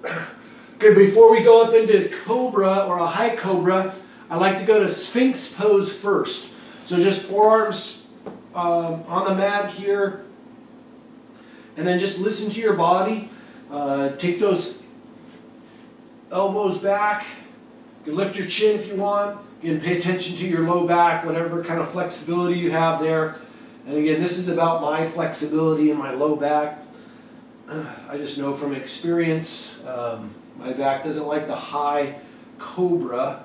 Good, before we go up into cobra or a high cobra, I like to go to Sphinx pose first. So just forearms on the mat here. And then just listen to your body. Take those elbows back. You can lift your chin if you want. Again, pay attention to your low back, whatever kind of flexibility you have there. And again, this is about my flexibility in my low back. I just know from experience, my back doesn't like the high cobra.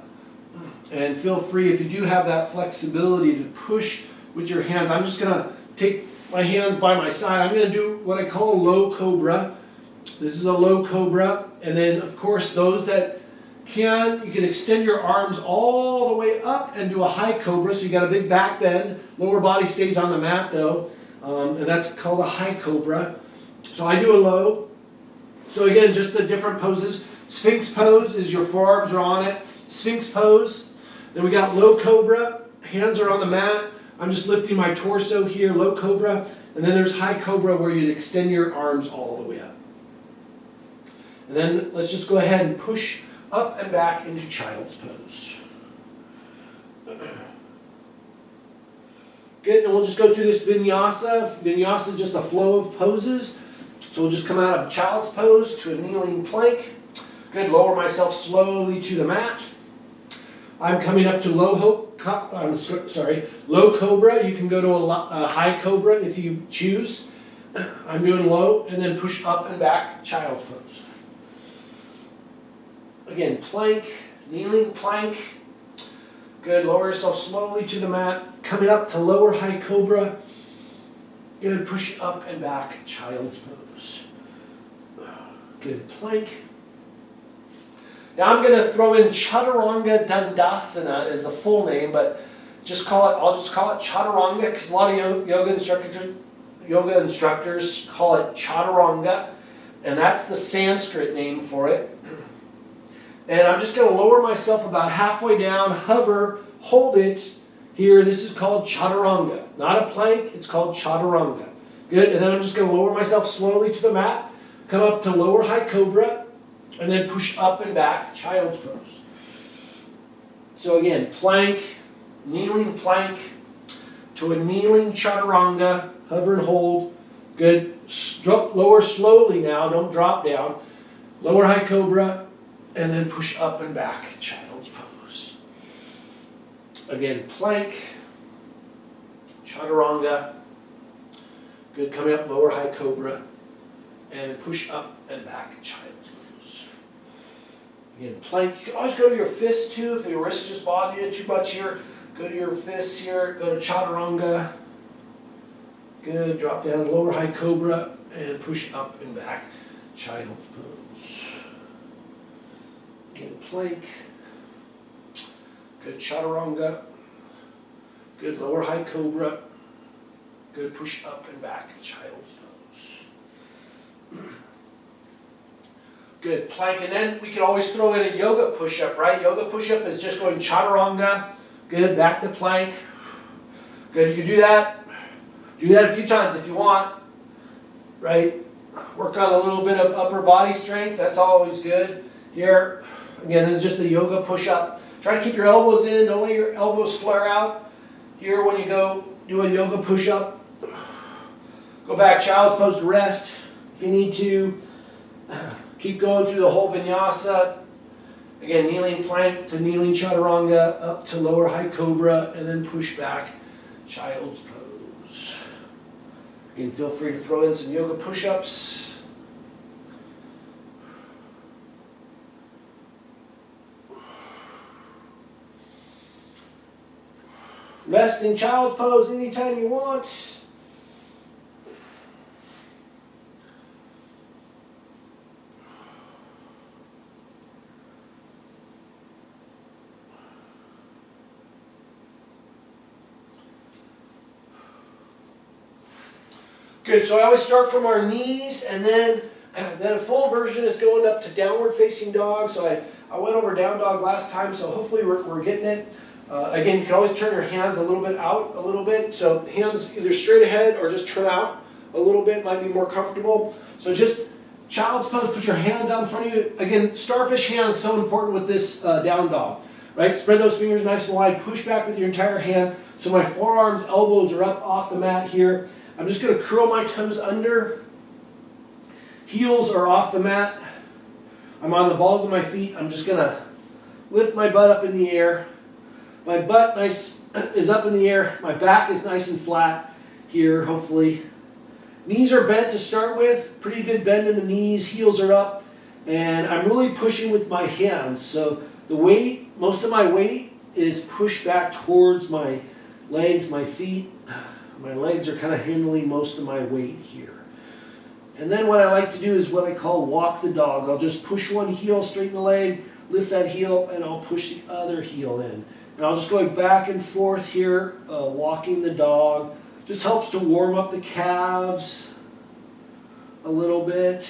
And feel free, if you do have that flexibility, to push with your hands. I'm just going to take my hands by my side. I'm going to do what I call a low cobra. This is a low cobra. And then, of course, those that can, you can extend your arms all the way up and do a high cobra. So you got a big back bend. Lower body stays on the mat, though. And that's called a high cobra. So I do a low. So again, just the different poses. Sphinx pose is your forearms are on it. Sphinx pose. Then we got low cobra. Hands are on the mat. I'm just lifting my torso here, low cobra. And then there's high cobra where you'd extend your arms all the way up. And then let's just go ahead and push up and back into child's pose. Good, and we'll just go through this vinyasa. Vinyasa is just a flow of poses. So we'll just come out of child's pose to a kneeling plank. Good, lower myself slowly to the mat. I'm coming up to low cobra. You can go to a high cobra if you choose. I'm doing low, and then push up and back, child's pose. again, plank, kneeling plank. Good, lower yourself slowly to the mat, coming up to lower high cobra. Good, push up and back, child's pose. Good, plank. Now I'm going to throw in Chaturanga Dandasana as the full name, but I'll just call it Chaturanga because a lot of yoga instructors call it Chaturanga, and that's the Sanskrit name for it. And I'm just going to lower myself about halfway down, hover, hold it here. This is called Chaturanga. Not a plank, it's called Chaturanga. Good, and then I'm just going to lower myself slowly to the mat, come up to lower high cobra, and then push up and back, child's pose. So again, plank, kneeling plank, to a kneeling Chaturanga, hover and hold. Good, lower slowly now, don't drop down. Lower high cobra, and then push up and back, child's pose. Again, plank, Chaturanga. Good, coming up, lower high cobra, and push up and back, child's pose. Again, plank. You can always go to your fists too if your wrists just bother you too much here. Go to your fists here, go to Chaturanga. Good, drop down, lower high cobra, and push up and back, child's pose. Again, plank. Good, Chaturanga. Good, lower high cobra. Good, push up and back, child's pose. Good, plank, and then we can always throw in a yoga push-up, right? Yoga push-up is just going Chaturanga. Good, back to plank. Good, you can do that. Do that a few times if you want, right? Work on a little bit of upper body strength. That's always good. Here, again, this is just a yoga push-up. Try to keep your elbows in. Don't let your elbows flare out. Here, when you go do a yoga push-up, go back, child's pose to rest if you need to. Keep going through the whole vinyasa. Again, kneeling plank to kneeling Chaturanga, up to lower high cobra, and then push back, child's pose. Again, feel free to throw in some yoga push-ups. Rest in child's pose anytime you want. Good, so I always start from our knees, and then a full version is going up to downward facing dog. So I went over down dog last time, so hopefully we're getting it. Again, you can always turn your hands a little bit out a little bit. So hands either straight ahead or just turn out a little bit, might be more comfortable. So just child's pose, put your hands out in front of you. Again, starfish hands is so important with this down dog, right? Spread those fingers nice and wide, push back with your entire hand. So my forearms, elbows are up off the mat here. I'm just going to curl my toes under. Heels are off the mat. I'm on the balls of my feet. I'm just going to lift my butt up in the air. My butt is up in the air. My back is nice and flat here, hopefully. Knees are bent to start with. Pretty good bend in the knees. Heels are up. And I'm really pushing with my hands. So the weight, most of my weight is pushed back towards my legs, my feet. My legs are kind of handling most of my weight here. And then what I like to do is what I call walk the dog. I'll just push one heel, straighten the leg, lift that heel, and I'll push the other heel in. And I'll just go back and forth here, walking the dog. Just helps to warm up the calves a little bit.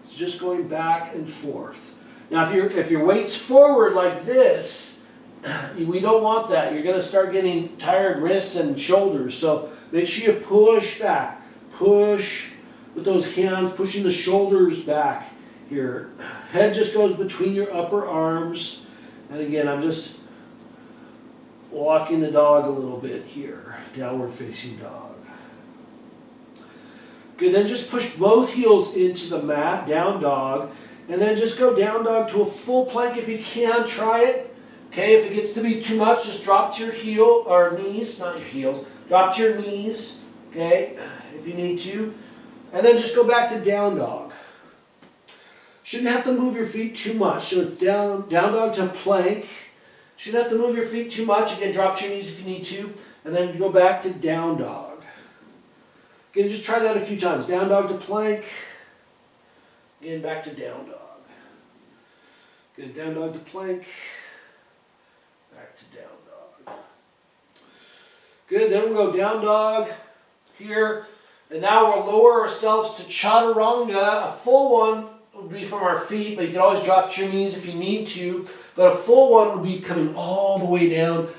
It's just going back and forth. Now if your weight's forward like this, we don't want that. You're going to start getting tired wrists and shoulders. So make sure you push back. Push with those hands, pushing the shoulders back here. Head just goes between your upper arms. And again, I'm just walking the dog a little bit here. Downward facing dog. Good, then just push both heels into the mat, down dog. And then just go down dog to a full plank if you can. Try it. Okay, if it gets to be too much, just drop to your heel, or knees, not your heels. Drop to your knees, okay, if you need to. And then just go back to down dog. Shouldn't have to move your feet too much. So it's down dog to plank. Shouldn't have to move your feet too much. Again, drop to your knees if you need to. And then go back to down dog. Again, just try that a few times. Down dog to plank. Again, back to down dog. Good, down dog to plank. Back to down dog. Good, then we'll go down dog here. And now we'll lower ourselves to chaturanga. A full one would be from our feet, but you can always drop to your knees if you need to. But a full one would be coming all the way down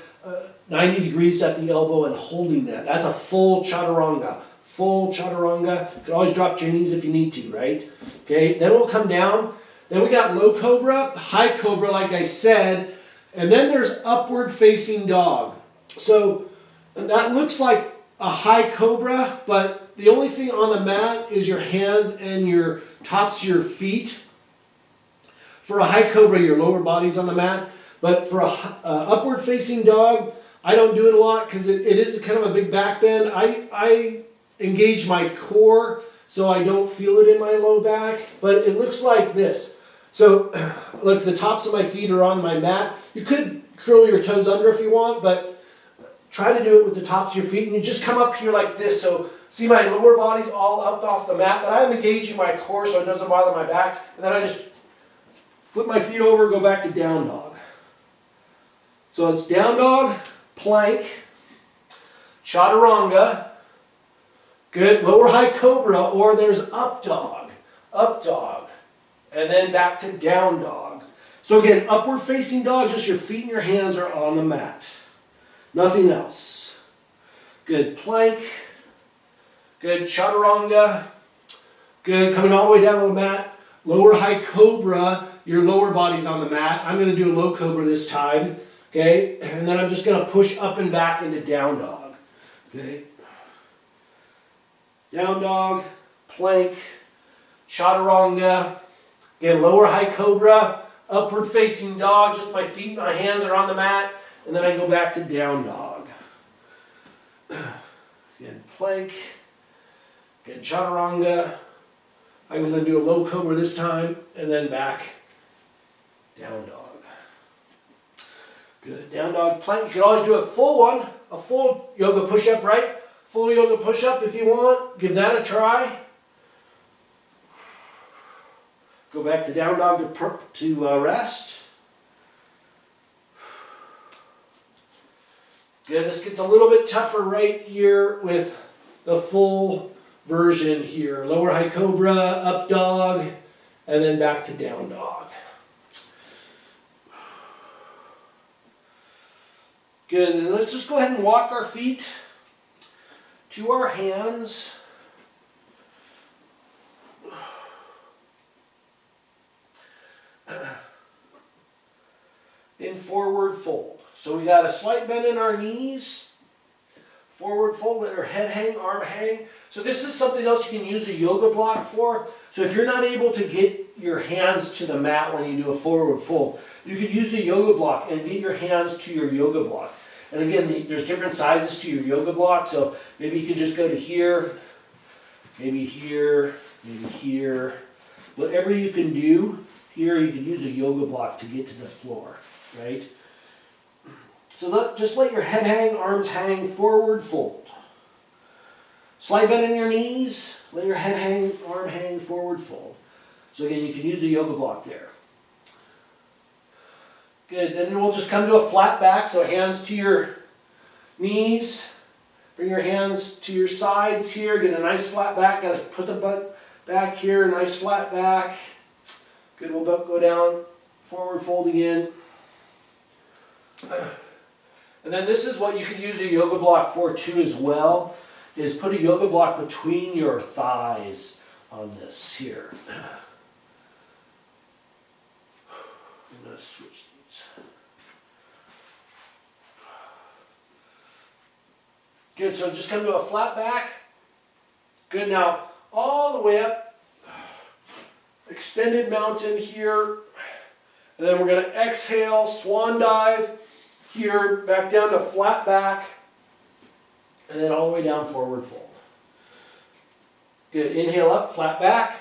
90 degrees at the elbow and holding that. That's a full chaturanga. Full chaturanga. You can always drop to your knees if you need to, right? Okay, then we'll come down. Then we got low cobra, high cobra, like I said. And then there's upward facing dog. So that looks like a high cobra, but the only thing on the mat is your hands and your tops of your feet. For a high cobra, your lower body's on the mat. But for a upward facing dog, I don't do it a lot because it is kind of a big back bend. I engage my core so I don't feel it in my low back, but it looks like this. So look, the tops of my feet are on my mat. You could curl your toes under if you want, but try to do it with the tops of your feet, and you just come up here like this. So see, my lower body's all up off the mat, but I'm engaging my core so it doesn't bother my back, and then I just flip my feet over, go back to down dog. So it's down dog, plank, chaturanga, good, lower high cobra, or there's up dog, and then back to down dog. So again, upward facing dog, just your feet and your hands are on the mat. Nothing else. Good, plank, good, chaturanga, good, coming all the way down to the mat. Lower high cobra, your lower body's on the mat. I'm going to do a low cobra this time, okay? And then I'm just going to push up and back into down dog, okay? Down dog, plank, chaturanga, again, lower high cobra, upward facing dog, just my feet and my hands are on the mat, and then I go back to down dog. Again, plank, again, chaturanga. I'm going to do a low cobra this time, and then back, down dog. Good, down dog, plank. You can always do a full one, a full yoga push-up, right? Full yoga push-up if you want. Give that a try. Go back to down dog to rest. Good, this gets a little bit tougher right here with the full version here. Lower high cobra, up dog, and then back to down dog. Good, and let's just go ahead and walk our feet to our hands. In forward fold. So we got a slight bend in our knees. Forward fold, let our head hang, arm hang. So this is something else you can use a yoga block for. So if you're not able to get your hands to the mat when you do a forward fold, you could use a yoga block and get your hands to your yoga block. And again, there's different sizes to your yoga block. So maybe you could just go to here, maybe here, maybe here. Whatever you can do here, you can use a yoga block to get to the floor, right? So just let your head hang, arms hang, forward fold. Slight bend in your knees, let your head hang, arm hang, forward fold. So again, you can use a yoga block there. Good, then we'll just come to a flat back, so hands to your knees. Bring your hands to your sides here, get a nice flat back, gotta put the butt back here, nice flat back. Good, we'll go down, forward fold again. And then this is what you can use a yoga block for too as well, is put a yoga block between your thighs on this here. I'm going to switch these. Good, so just come to a flat back. Good, now all the way up. Extended mountain here. And then we're going to exhale, swan dive. Here, back down to flat back, and then all the way down, forward fold. Good, inhale up, flat back.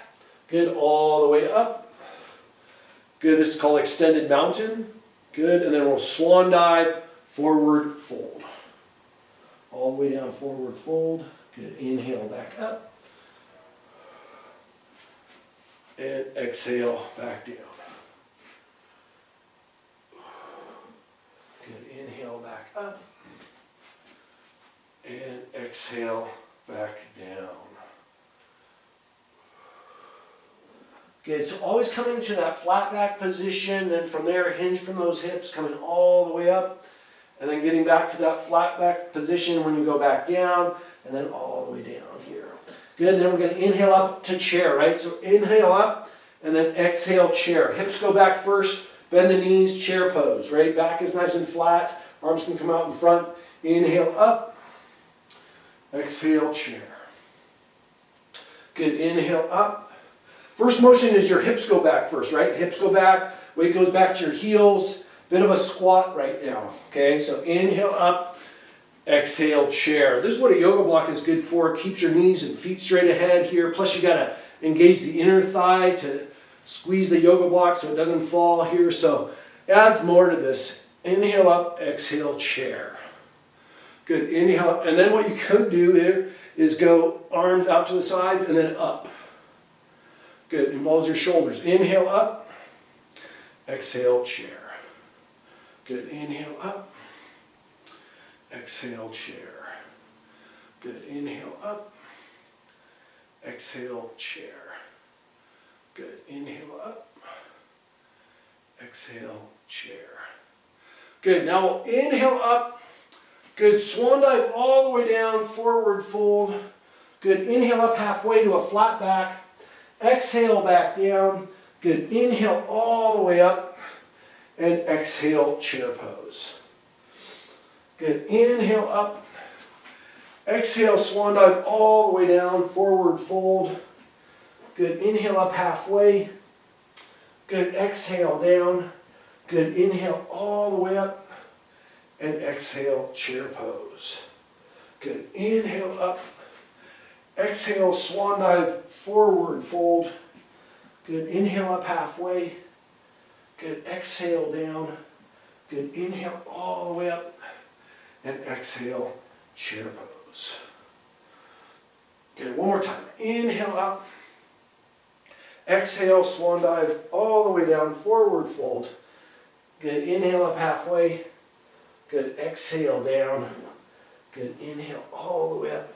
Good, all the way up, Good, this is called extended mountain. Good, and then we'll swan dive, forward fold. All the way down, forward fold. Good, inhale back up. And exhale back down. Good, inhale back up. And exhale back down. Good, so always coming to that flat back position, then from there hinge from those hips, coming all the way up, and then getting back to that flat back position when you go back down, and then all the way down here. Good, then we're going to inhale up to chair, right? So inhale up, and then exhale chair. Hips go back first, bend the knees, chair pose, right? Back is nice and flat, arms can come out in front. Inhale up, exhale chair. Good, inhale up. First motion is your hips go back first, right? Hips go back, weight goes back to your heels. Bit of a squat right now, okay? So inhale up, exhale chair. This is what a yoga block is good for. It keeps your knees and feet straight ahead here. Plus you gotta engage the inner thigh to squeeze the yoga block so it doesn't fall here. So adds more to this. Inhale up, exhale chair. Good, inhale up. And then what you could do here is go arms out to the sides and then up. Good, involves your shoulders. Inhale up, exhale chair. Good, inhale up, exhale chair. Good, inhale up, exhale chair. Good, inhale up, exhale chair. Good, now we'll inhale up. Good, swan dive all the way down, forward fold. Good, inhale up halfway to a flat back. Exhale back down. Good, inhale all the way up. And exhale, chair pose. Good, inhale up. Exhale, swan dive all the way down, forward fold. Good, inhale up halfway. Good, exhale down. Good, inhale all the way up. And exhale, chair pose. Good, inhale up. Exhale, swan dive, forward fold. Good, inhale up halfway. Good, exhale down. Good, inhale all the way up. And exhale, chair pose. Good, one more time. Inhale up. Exhale, swan dive all the way down, forward fold. Good, inhale up halfway. Good, exhale down. Good, inhale all the way up.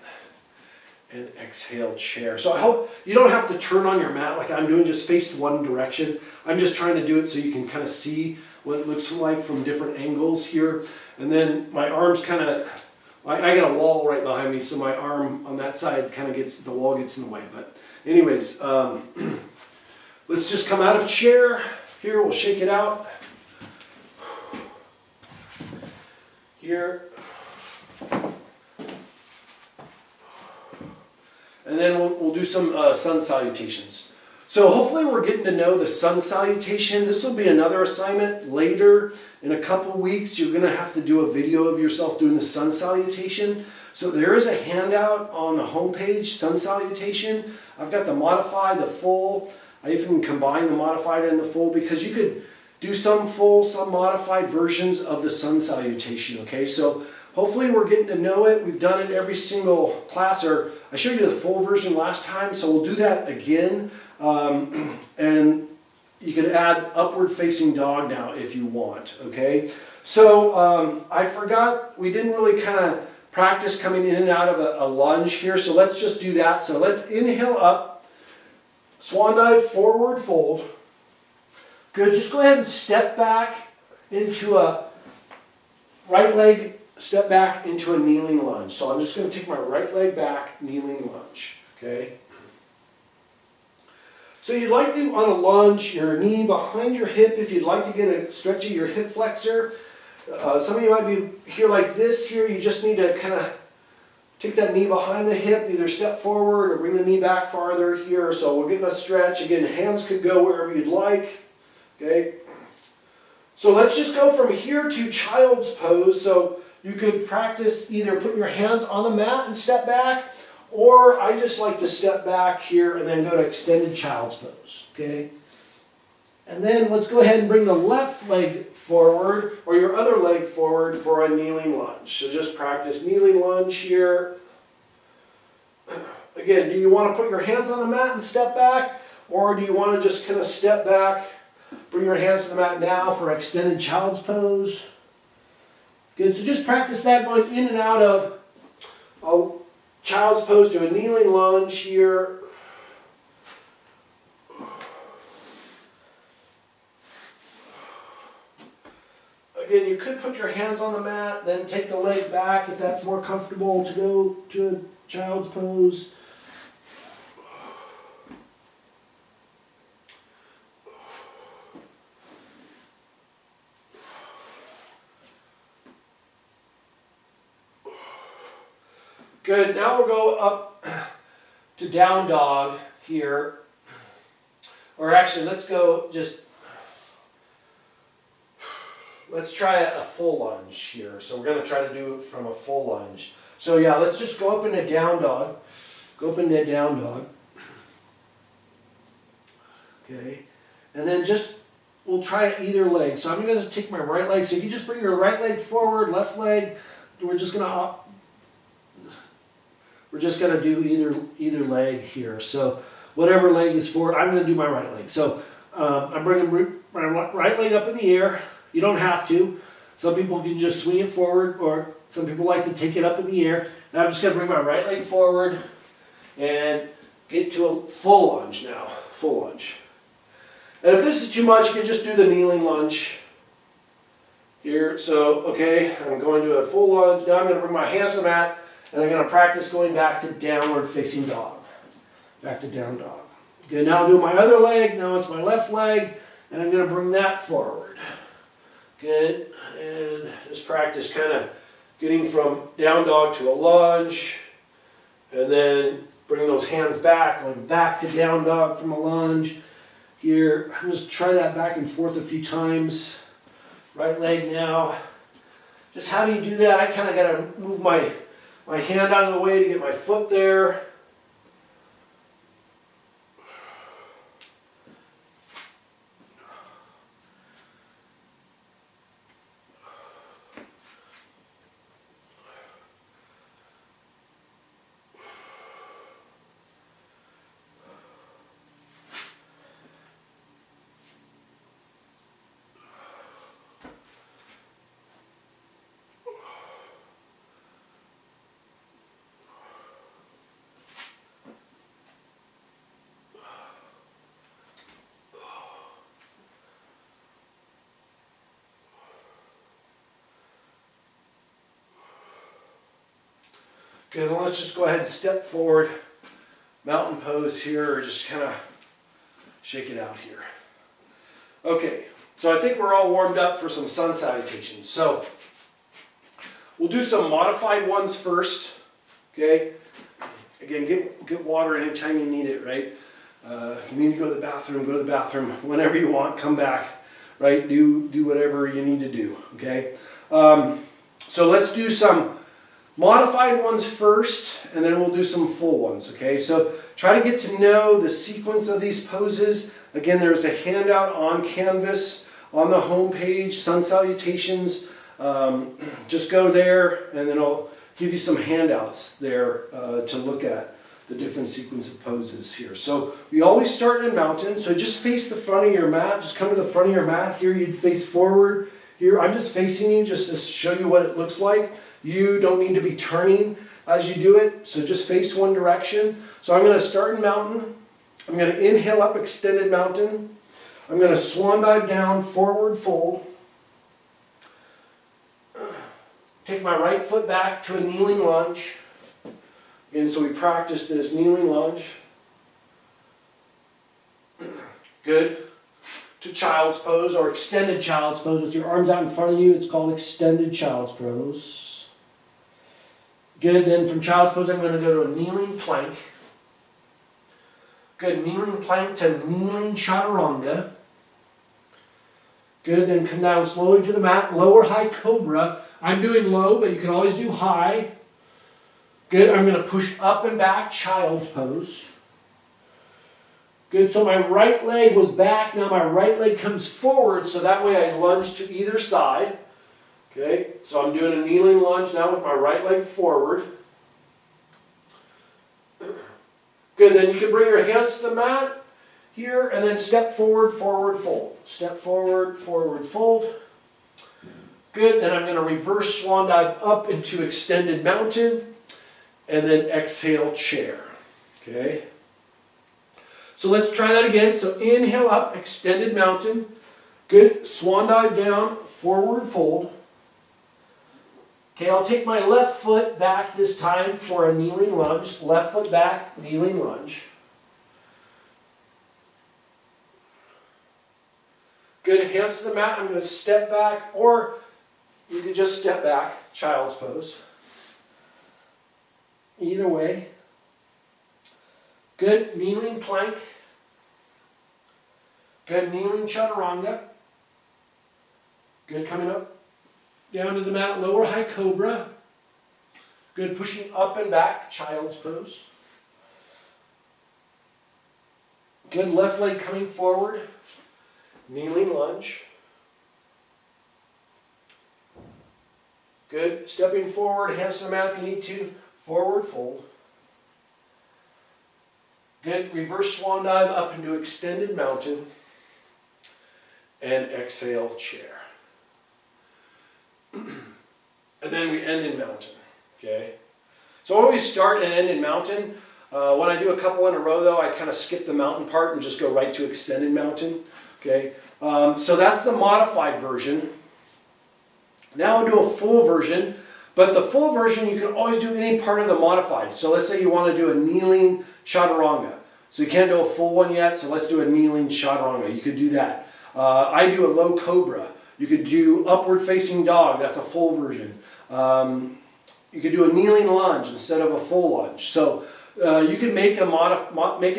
And exhale, chair. So I hope you don't have to turn on your mat like I'm doing, just face one direction. I'm just trying to do it so you can kind of see what it looks like from different angles here. And then my arms kind of, I got a wall right behind me, so my arm on that side kind of gets, the wall gets in the way. But anyways, let's just come out of chair. Here, we'll shake it out. Here. And then we'll do some sun salutations. So hopefully we're getting to know the sun salutation. This will be another assignment later in a couple weeks. You're going to have to do a video of yourself doing the sun salutation. So there is a handout on the homepage, sun salutation. I've got the modified, the full. I even combine the modified and the full because you could do some full, some modified versions of the sun salutation. Okay, so hopefully we're getting to know it. We've done it every single class, or I showed you the full version last time, so we'll do that again. And you can add upward facing dog now if you want, okay? So I forgot, we didn't really kind of practice coming in and out of a lunge here, so let's just do that. So let's inhale up, swan dive, forward fold. Good, just go ahead and step back into a right leg, step back into a kneeling lunge. So I'm just going to take my right leg back, kneeling lunge, okay? So you'd like to, on a lunge, your knee behind your hip, if you'd like to get a stretch of your hip flexor. Some of you might be here like this here. You just need to kind of take that knee behind the hip, either step forward or bring the knee back farther here. So we're getting a stretch. Again, hands could go wherever you'd like, okay? So let's just go from here to child's pose. So you could practice either putting your hands on the mat and step back, or I just like to step back here and then go to extended child's pose, okay? And then let's go ahead and bring the left leg forward or your other leg forward for a kneeling lunge. So just practice kneeling lunge here. Again, do you want to put your hands on the mat and step back? Or do you want to just kind of step back, bring your hands to the mat now for extended child's pose? Good, so just practice that going in and out of a child's pose to a kneeling lunge here. Again, you could put your hands on the mat, then take the leg back if that's more comfortable to go to a child's pose. Good, now we'll go up to down dog here. Or actually, let's try a full lunge here. So we're going to try to do it from a full lunge. So yeah, let's just go up into down dog. Go up into down dog. Okay. And then we'll try either leg. So I'm going to take my right leg. So if you just bring your right leg forward, left leg, we're just going to do either leg here. So whatever leg is forward, I'm going to do my right leg. So I'm bringing my right leg up in the air. You don't have to. Some people can just swing it forward, or some people like to take it up in the air. Now I'm just going to bring my right leg forward and get to a full lunge now. Full lunge. And if this is too much, you can just do the kneeling lunge here. So, okay, I'm going to a full lunge. Now I'm going to bring my hands to the mat, and I'm going to practice going back to downward facing dog. Back to down dog. Okay, now I'll do my other leg. Now it's my left leg, and I'm going to bring that forward. Good, and just practice kind of getting from down dog to a lunge, and then bring those hands back, going back to down dog from a lunge. Here, I'm just try that back and forth a few times. Right leg now. Just how do you do that? I kind of got to move my hand out of the way to get my foot there. Okay, then let's just go ahead and step forward, mountain pose here, or just kind of shake it out here. Okay, so I think we're all warmed up for some sun salutations. So we'll do some modified ones first. Okay, again, get water anytime you need it, right? If you need to go to the bathroom whenever you want, come back, right? Do whatever you need to do, okay? So let's do some modified ones first, and then we'll do some full ones, okay? So try to get to know the sequence of these poses. Again, there's a handout on Canvas on the home page, Sun Salutations. Just go there, and then I'll give you some handouts there to look at the different sequence of poses here. So we always start in mountain, so just face the front of your mat. Just come to the front of your mat. Here you'd face forward. Here I'm just facing you just to show you what it looks like. You don't need to be turning as you do it, so just face one direction. So I'm going to start in mountain. I'm going to inhale up, extended mountain. I'm going to swan dive down, forward fold. Take my right foot back to a kneeling lunge. Again, so we practice this kneeling lunge. Good. To child's pose or extended child's pose with your arms out in front of you. It's called extended child's pose. Good, then from child's pose I'm going to go to a kneeling plank. Good, kneeling plank to kneeling chaturanga. Good, then come down slowly to the mat, lower high cobra. I'm doing low, but you can always do high. Good, I'm going to push up and back, child's pose. Good, so my right leg was back, now my right leg comes forward, so that way I lunge to either side. Okay, so I'm doing a kneeling lunge now with my right leg forward. Good, then you can bring your hands to the mat here and then step forward, forward, fold. Step forward, forward, fold. Good, then I'm going to reverse swan dive up into extended mountain and then exhale chair. Okay, so let's try that again. So inhale up, extended mountain. Good, swan dive down, forward fold. Okay, I'll take my left foot back this time for a kneeling lunge. Left foot back, kneeling lunge. Good, hands to the mat. I'm going to step back, or you can just step back, child's pose. Either way. Good, kneeling plank. Good, kneeling chaturanga. Good, coming up. Down to the mat, lower high cobra. Good, pushing up and back, child's pose. Good, left leg coming forward, kneeling lunge. Good, stepping forward, hands to the mat if you need to, forward fold. Good, reverse swan dive up into extended mountain, and exhale, chair. And then we end in mountain, okay? So I always start and end in mountain. When I do a couple in a row though, I kind of skip the mountain part and just go right to extended mountain, okay? So that's the modified version. Now I'll do a full version, but the full version you can always do any part of the modified. So let's say you want to do a kneeling chaturanga. So you can't do a full one yet, so let's do a kneeling chaturanga. You could do that. I do a low cobra. You could do upward facing dog, that's a full version. You could do a kneeling lunge instead of a full lunge. So you can make it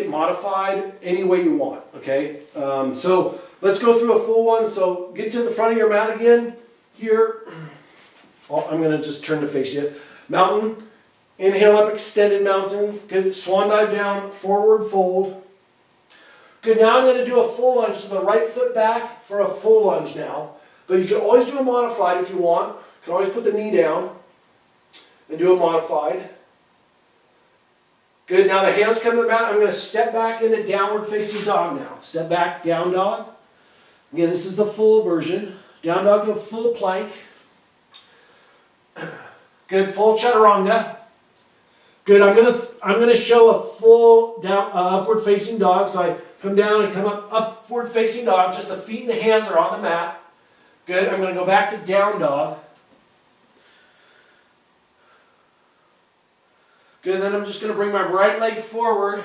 modified any way you want, okay? So let's go through a full one. So get to the front of your mat again, here. Oh, I'm gonna just turn to face you. Mountain, inhale up, extended mountain. Good, swan dive down, forward fold. Good, now I'm gonna do a full lunge, so the right foot back for a full lunge now. But you can always do a modified if you want. You can always put the knee down and do a modified. Good, now the hands come to the mat. I'm going to step back into downward facing dog now. Step back, down dog. Again, this is the full version. Down dog to a full plank. Good, full chaturanga. Good, I'm going to show a full down upward facing dog. So I come down and come up upward facing dog. Just the feet and the hands are on the mat. Good, I'm going to go back to down dog. Good, then I'm just going to bring my right leg forward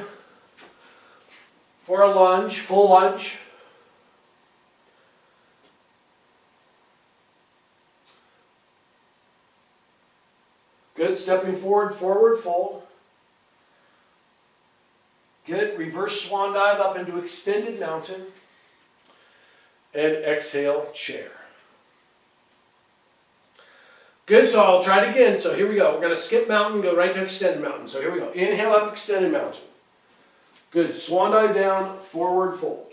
for a lunge, full lunge. Good, stepping forward, forward fold. Good, reverse swan dive up into extended mountain. And exhale, chair. Good, so I'll try it again. So here we go. We're going to skip mountain, go right to extended mountain. So here we go. Inhale up, extended mountain. Good, swan dive down, forward fold.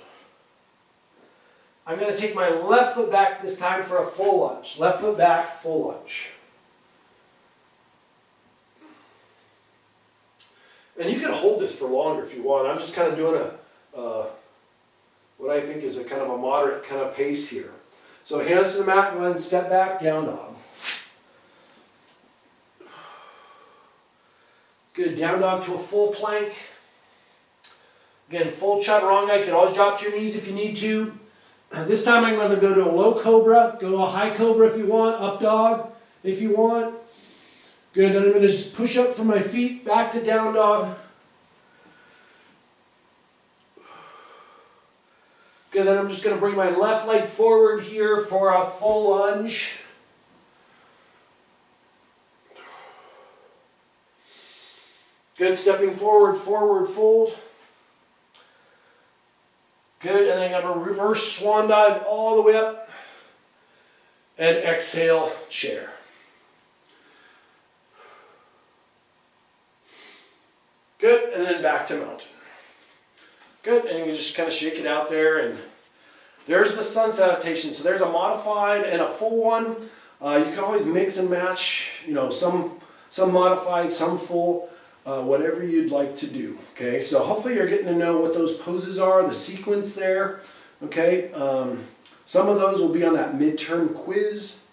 I'm going to take my left foot back this time for a full lunge. Left foot back, full lunge. And you can hold this for longer if you want. I'm just kind of doing what I think is a kind of a moderate kind of pace here. So hands to the mat, go ahead and step back, down dog. Good, down dog to a full plank. Again, full chaturanga. You can always drop to your knees if you need to. This time I'm going to go to a low cobra, go to a high cobra if you want, up dog if you want. Good, then I'm going to just push up from my feet, back to down dog. Good, then I'm just going to bring my left leg forward here for a full lunge. Good, stepping forward, forward fold. Good, and then I'm going to reverse swan dive all the way up. And exhale, chair. Good, and then back to mountain. Good, and you can just kind of shake it out there, and there's the sun salutation. So there's a modified and a full one. You can always mix and match, you know, some modified, some full, whatever you'd like to do. Okay, so hopefully you're getting to know what those poses are, the sequence there. Okay, some of those will be on that midterm quiz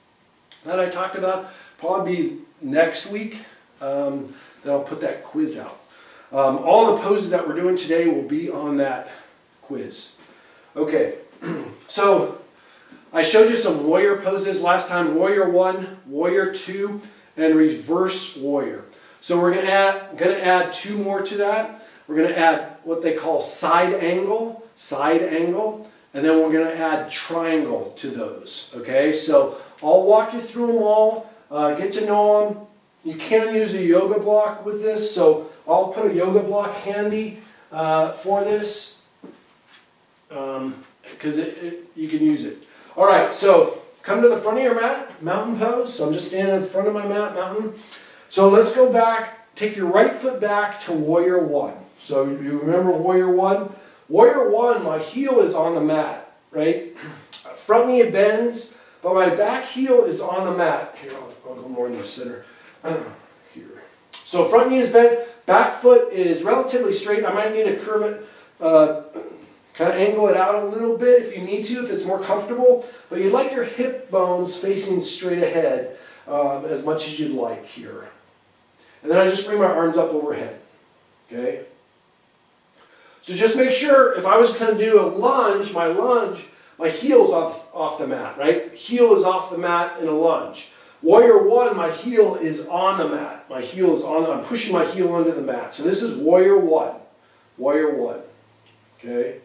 that I talked about. Probably be next week that I'll put that quiz out. All the poses that we're doing today will be on that quiz. Okay, so I showed you some warrior poses last time. Warrior 1, warrior 2, and reverse warrior. So we're going to add 2 more to that. We're going to add what they call side angle, and then we're going to add triangle to those. Okay, so I'll walk you through them all, get to know them. You can use a yoga block with this, so I'll put a yoga block handy for this because you can use it. All right, so come to the front of your mat, mountain pose. So I'm just standing in front of my mat, mountain. So let's go back, take your right foot back to warrior 1. So you remember warrior 1? Warrior 1, my heel is on the mat, right? Front knee bends, but my back heel is on the mat. Here, I'll go more in the center. Here. So front knee is bent, back foot is relatively straight. I might need to curve it, kind of angle it out a little bit if you need to, if it's more comfortable. But you'd like your hip bones facing straight ahead as much as you'd like here. And then I just bring my arms up overhead. Okay? So just make sure, if I was going to do a lunge, my heel's off the mat, right? Heel is off the mat in a lunge. Warrior 1, my heel is on the mat. My heel is on, I'm pushing my heel onto the mat. So this is warrior 1. Warrior 1. Okay?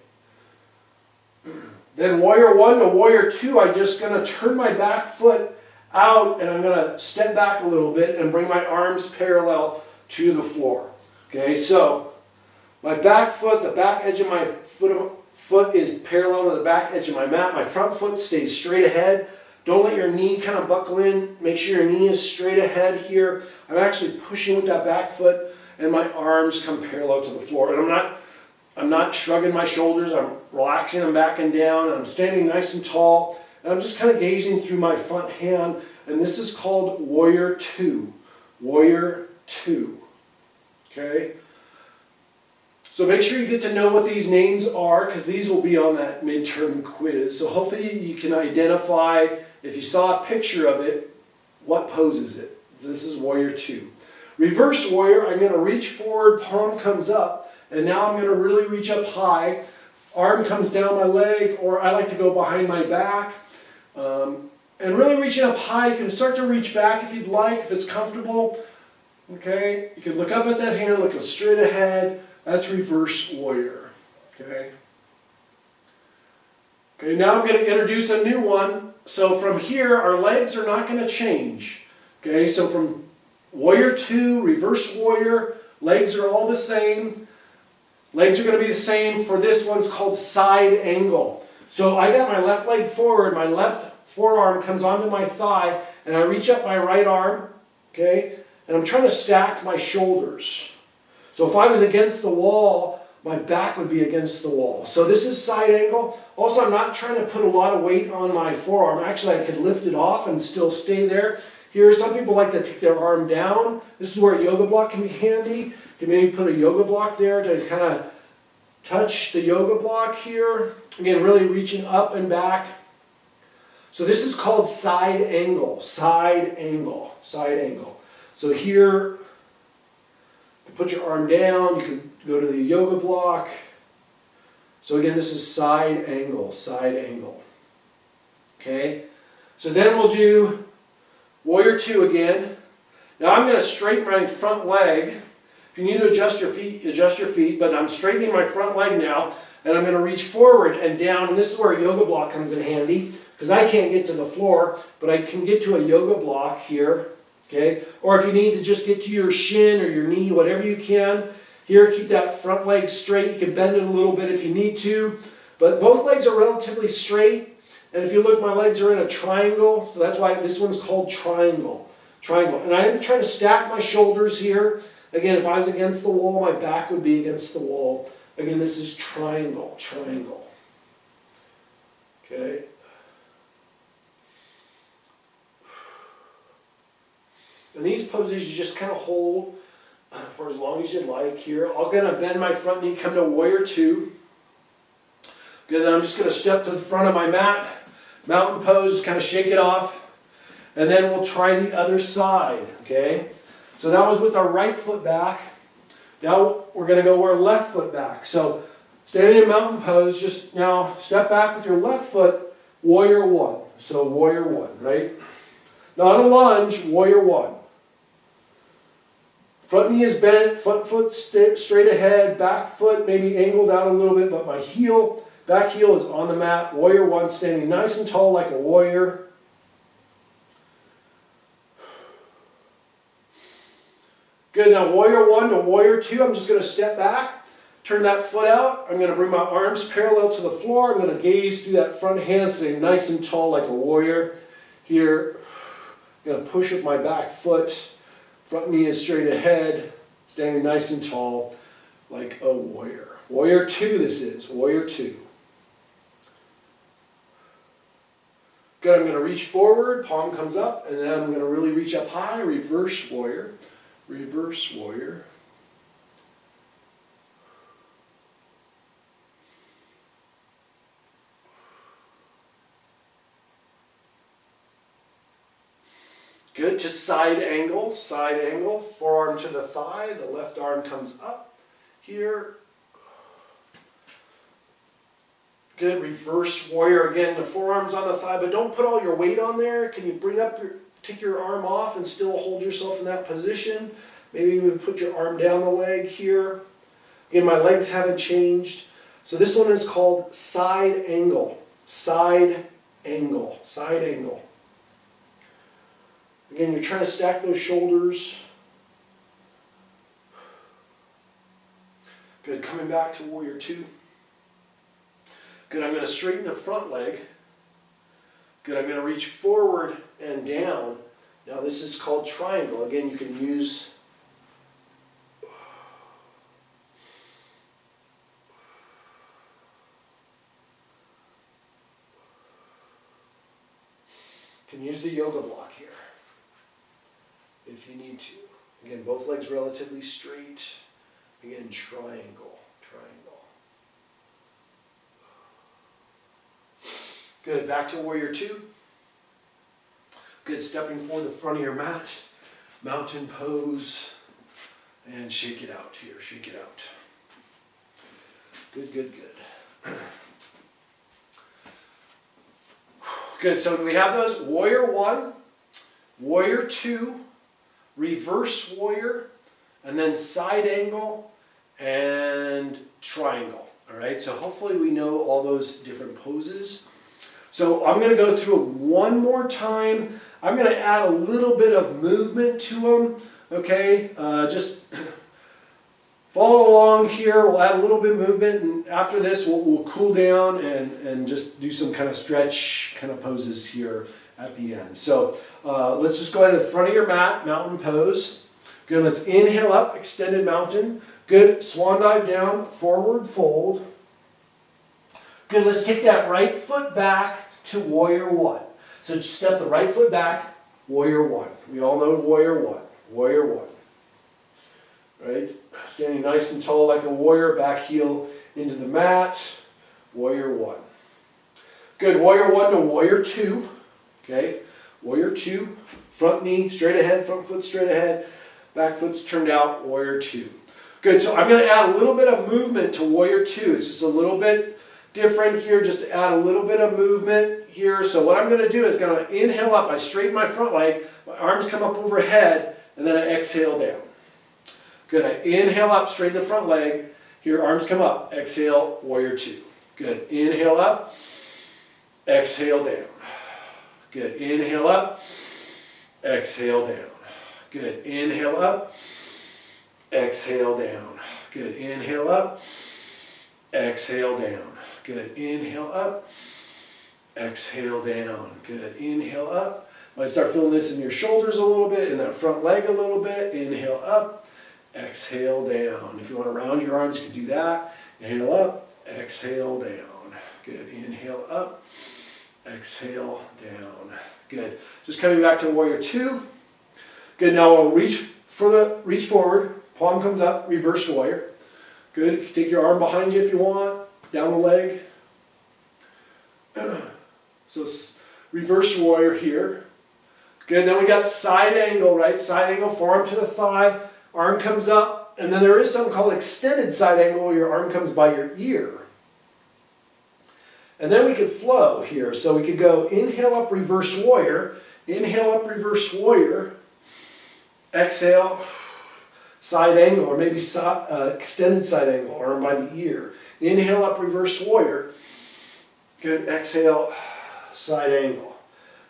Then warrior 1 to warrior 2, I'm just going to turn my back foot out and I'm going to step back a little bit and bring my arms parallel to the floor. Okay, so my back foot, the back edge of my foot is parallel to the back edge of my mat. My front foot stays straight ahead. Don't let your knee kind of buckle in. Make sure your knee is straight ahead here. I'm actually pushing with that back foot and my arms come parallel to the floor. And I'm not shrugging my shoulders. I'm relaxing them back and down. I'm standing nice and tall. And I'm just kind of gazing through my front hand. And this is called warrior 2. Warrior 2. Okay? So make sure you get to know what these names are, because these will be on that midterm quiz. So hopefully you can identify, if you saw a picture of it, what pose is it. This is warrior 2. Reverse warrior, I'm going to reach forward, palm comes up, and now I'm going to really reach up high. Arm comes down my leg, or I like to go behind my back. And really reaching up high, you can start to reach back if you'd like, if it's comfortable. Okay, you can look up at that hand, look straight ahead. That's reverse warrior. Okay. Okay, now I'm going to introduce a new one. So from here, our legs are not going to change. Okay, so from warrior 2, reverse warrior, legs are all the same. Legs are going to be the same for this one's called side angle. So I got my left leg forward, my left forearm comes onto my thigh, and I reach up my right arm, okay, and I'm trying to stack my shoulders. So if I was against the wall, my back would be against the wall. So this is side angle. Also, I'm not trying to put a lot of weight on my forearm. Actually, I could lift it off and still stay there. Here, some people like to take their arm down. This is where a yoga block can be handy. You can maybe put a yoga block there to kind of touch the yoga block here. Again, really reaching up and back. So this is called side angle, side angle, side angle. So here, put your arm down, you can go to the yoga block. So again, this is side angle, side angle. Okay? So then we'll do warrior 2 again. Now I'm going to straighten my front leg. If you need to adjust your feet, but I'm straightening my front leg now, and I'm going to reach forward and down, and this is where a yoga block comes in handy, because I can't get to the floor, but I can get to a yoga block here. Okay, or if you need to just get to your shin or your knee, whatever you can. Here, keep that front leg straight. You can bend it a little bit if you need to. But both legs are relatively straight. And if you look, my legs are in a triangle. So that's why this one's called triangle. Triangle. And I'm trying to stack my shoulders here. Again, if I was against the wall, my back would be against the wall. Again, this is triangle, triangle. Okay. And these poses you just kind of hold for as long as you like here. I'm going to bend my front knee, come to warrior two. Good, then I'm just going to step to the front of my mat, mountain pose, just kind of shake it off. And then we'll try the other side, okay? So that was with our right foot back. Now we're going to go our left foot back. So standing in mountain pose, just now step back with your left foot, warrior one. So warrior one, right? Not a lunge, warrior one. Front knee is bent, front foot straight ahead, back foot maybe angled out a little bit, but my heel, back heel is on the mat. Warrior one, standing nice and tall like a warrior. Good, now warrior one to warrior two, I'm just going to step back, turn that foot out. I'm going to bring my arms parallel to the floor. I'm going to gaze through that front hand, staying nice and tall like a warrior. Here, I'm going to push with my back foot. Front knee is straight ahead, standing nice and tall like a warrior. Warrior two this is, warrior two. Good, I'm going to reach forward, palm comes up, and then I'm going to really reach up high, reverse warrior. Reverse warrior. Good, to side angle, forearm to the thigh, the left arm comes up here. Good, reverse warrior, again, the forearm's on the thigh, but don't put all your weight on there. Can you bring up take your arm off and still hold yourself in that position? Maybe even put your arm down the leg here. Again, my legs haven't changed. So this one is called side angle. Side angle. Side angle. Again, you're trying to stack those shoulders. Good, coming back to warrior two. Good, I'm going to straighten the front leg. Good, I'm going to reach forward and down. Now this is called triangle. Again, you can use the yoga block here if you need to. Again, both legs relatively straight. Again, triangle, triangle. Good, back to warrior two. Good, stepping forward the front of your mat, mountain pose, and shake it out here, shake it out. Good, good, good. Good, so do we have those? Warrior one, warrior two, reverse warrior, and then side angle and triangle. All right, so hopefully we know all those different poses. So I'm going to go through them one more time. I'm going to add a little bit of movement to them. Okay, just follow along here. We'll add a little bit of movement, and after this we'll cool down and just do some kind of stretch kind of poses here at the end. So let's just go ahead to the front of your mat, mountain pose. Good, let's inhale up, extended mountain. Good, swan dive down, forward fold. Good, let's take that right foot back to warrior one. So just step the right foot back, warrior one. We all know warrior one, warrior one. Right? Standing nice and tall like a warrior, back heel into the mat, warrior one. Good, warrior one to warrior two. Okay, warrior two, front knee straight ahead, front foot straight ahead, back foot's turned out, warrior two. Good, so I'm going to add a little bit of movement to warrior two. It's just a little bit different here, just to add a little bit of movement here. So what I'm going to do is going to inhale up. I straighten my front leg, my arms come up overhead, and then I exhale down. Good, I inhale up, straighten the front leg. Here, arms come up, exhale, warrior two. Good, inhale up, exhale down. Good, inhale up, exhale down. Good, inhale up, exhale down. Good, inhale up, exhale down. Good, inhale up, exhale down. Good, inhale up. Might start feeling this in your shoulders a little bit, in that front leg a little bit. Inhale up, exhale down. If you want to round your arms, you can do that. Inhale up, exhale down. Good. Inhale up, exhale down. Good. Just coming back to warrior two. Good. Now we'll reach forward. Palm comes up, reverse warrior. Good. You can take your arm behind you if you want, down the leg. So reverse warrior here. Good. Then we got side angle, right? Side angle, forearm to the thigh, arm comes up, and then there is something called extended side angle where your arm comes by your ear. And then we could flow here. So we could go inhale up, reverse warrior, inhale up, reverse warrior, exhale, side angle, or maybe extended side angle, arm by the ear. Inhale up, reverse warrior. Good. Exhale, side angle.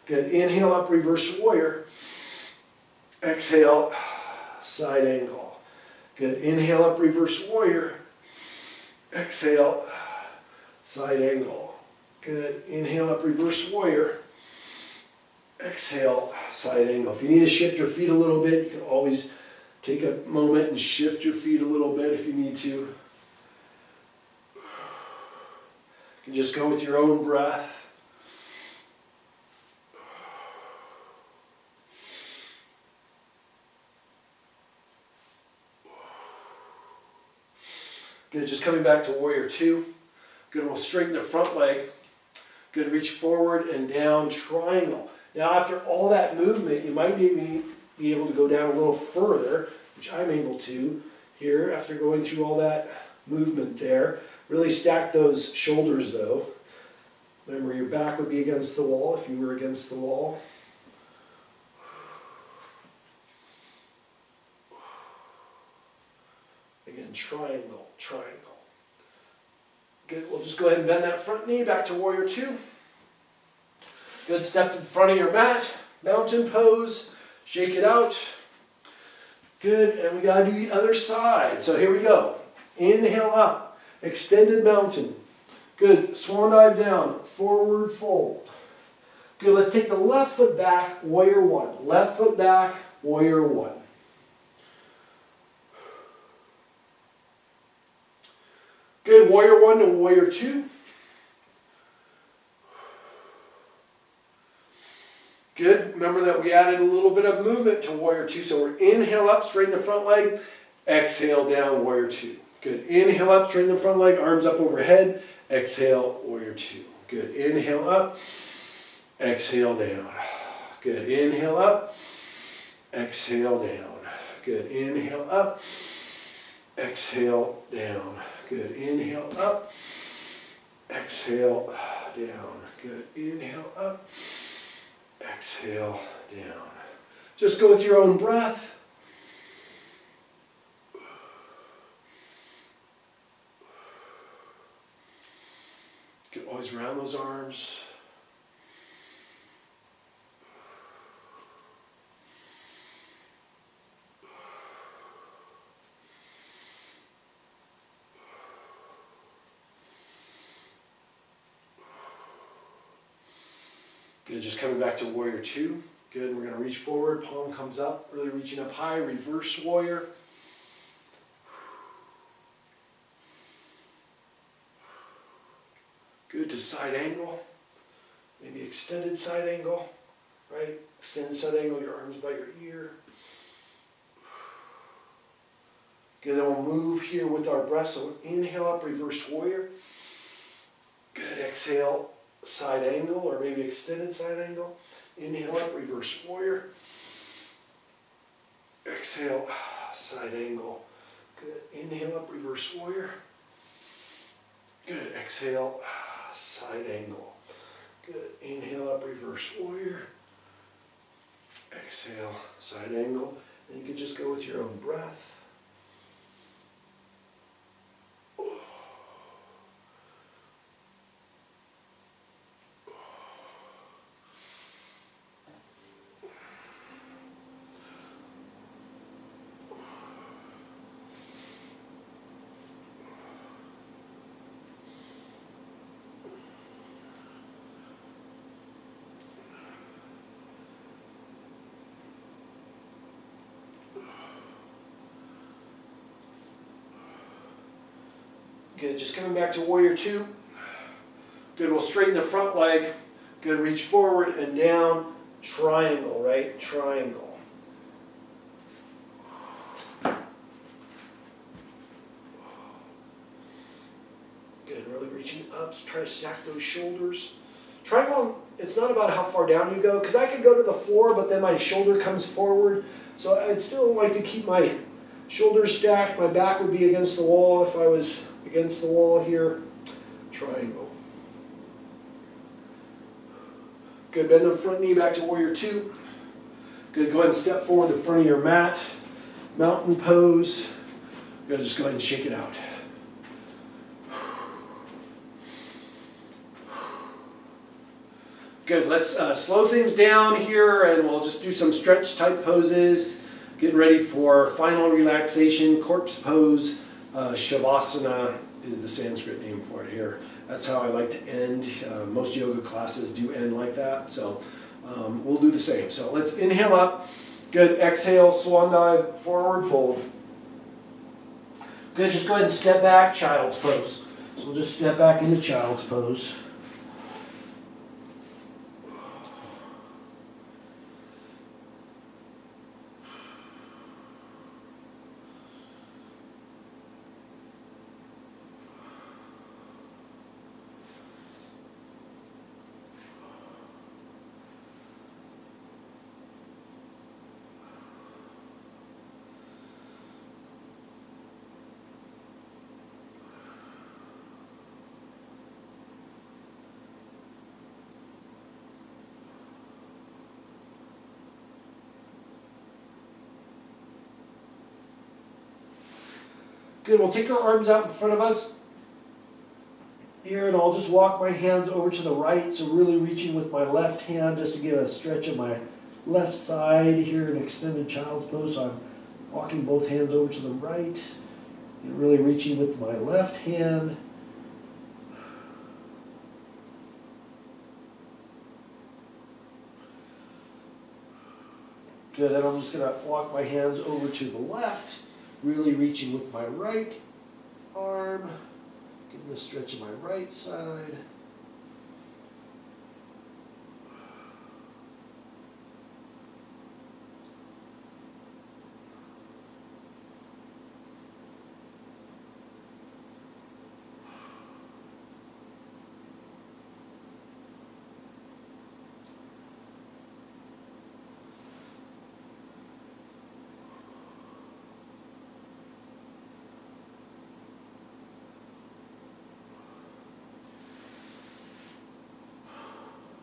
Good. Inhale up, reverse warrior. Exhale, side angle. Good. Inhale up, reverse warrior. Exhale, side angle. Good. Inhale up, reverse warrior. Exhale, side angle. If you need to shift your feet a little bit, you can always take a moment and shift your feet a little bit if you need to. You can just go with your own breath. Good, just coming back to warrior two. Good, we'll straighten the front leg. Good, reach forward and down, triangle. Now after all that movement, you might be able to go down a little further, which I'm able to here after going through all that movement there. Really stack those shoulders though. Remember, your back would be against the wall if you were against the wall. Again, triangle, triangle. Good, we'll just go ahead and bend that front knee back to warrior two. Good, step to the front of your mat, mountain pose, shake it out. Good, and we gotta do the other side. So here we go. Inhale up, extended mountain. Good, swan dive down, forward fold. Good, let's take the left foot back, warrior one. Left foot back, warrior one. Good, warrior one to warrior two. Good, remember that we added a little bit of movement to warrior two. So we're inhale up, straighten the front leg, exhale down, warrior two. Good, inhale up, straighten the front leg, arms up overhead, exhale, warrior two. Good, inhale up, exhale down. Good, inhale up, exhale down. Good, inhale up, exhale down. Good, inhale up, exhale down. Good, inhale up, exhale down. Just go with your own breath. Good, always round those arms. Good, just coming back to warrior two. Good, we're going to reach forward, palm comes up, really reaching up high, reverse warrior. Good, to side angle, maybe extended side angle, right? Extended side angle, your arms by your ear. Good, then we'll move here with our breath, so inhale up, reverse warrior. Good, exhale, side angle, or maybe extended side angle. Inhale up, reverse warrior. Exhale, side angle. Good. Inhale up, reverse warrior. Good. Exhale, side angle. Good. Inhale up, reverse warrior. Exhale, side angle. And you can just go with your own breath. Good, just coming back to warrior two. Good, we'll straighten the front leg. Good, reach forward and down. Triangle, right? Triangle. Good, really reaching up. Try to stack those shoulders. Triangle, it's not about how far down you go, because I could go to the floor, but then my shoulder comes forward. So I'd still like to keep my shoulders stacked. My back would be against the wall if I was against the wall here. Triangle. Good, bend the front knee back to warrior two. Good, go ahead and step forward in front of your mat. Mountain pose. Good, just go ahead and shake it out. Good, let's slow things down here and we'll just do some stretch type poses. Getting ready for final relaxation, corpse pose. Shavasana is the Sanskrit name for it here. That's how I like to end. Most yoga classes do end like that, so we'll do the same. So let's inhale up. Good, exhale, swan dive, forward fold. Good, just go ahead and step back, child's pose. So we'll just step back into child's pose. Good, we'll take our arms out in front of us here, and I'll just walk my hands over to the right, so really reaching with my left hand just to give a stretch of my left side here in extended child's pose. So I'm walking both hands over to the right and really reaching with my left hand. Good, then I'm just going to walk my hands over to the left. Really reaching with my right arm, getting the stretch of my right side.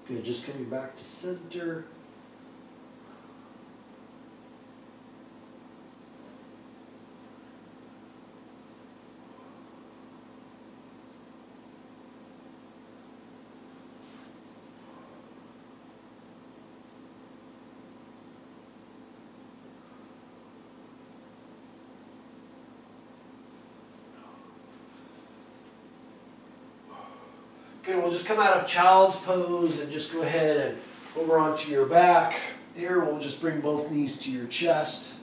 Good, just coming back to center. Good, we'll just come out of child's pose and just go ahead and over onto your back. Here, we'll just bring both knees to your chest.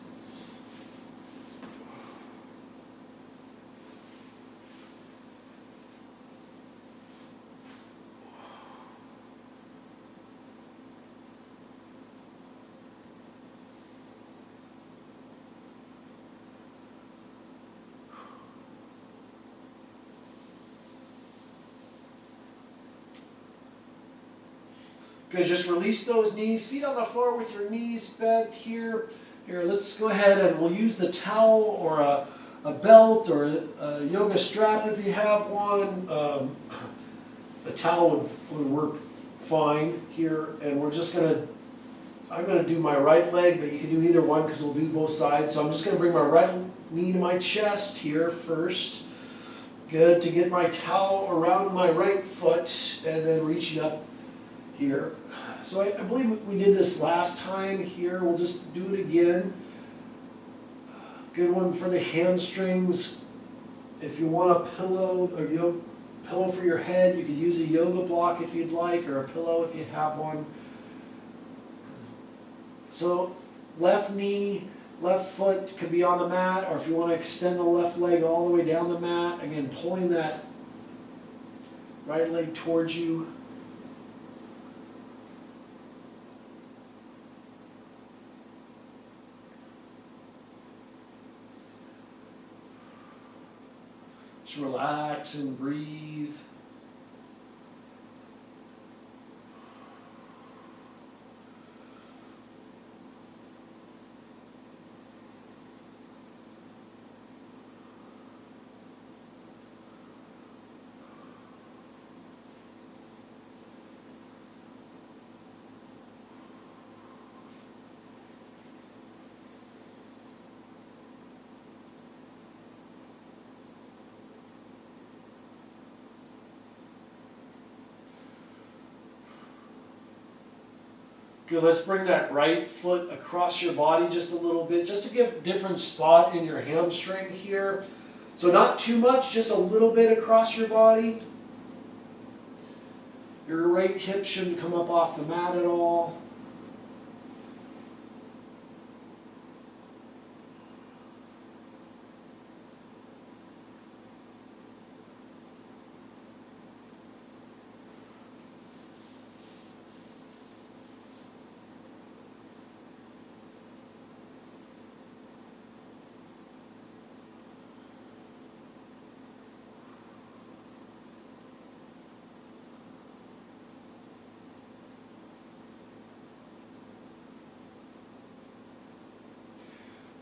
Good, just release those knees, feet on the floor with your knees bent here. Here, let's go ahead and we'll use the towel or a belt or a yoga strap if you have one. A towel would work fine here. And we're just I'm gonna do my right leg, but you can do either one because we'll do both sides. So I'm just gonna bring my right knee to my chest here first. Good, to get my towel around my right foot and then reaching up here. So I believe we did this last time here. We'll just do it again. Good one for the hamstrings. If you want a pillow or pillow for your head, you could use a yoga block if you'd like, or a pillow if you have one. So left knee Left foot could be on the mat, or if you want to extend the left leg all the way down the mat, again, pulling that right leg towards you. Just relax and breathe. Good, let's bring that right foot across your body just a little bit, just to give a different spot in your hamstring here. So not too much, just a little bit across your body. Your right hip shouldn't come up off the mat at all.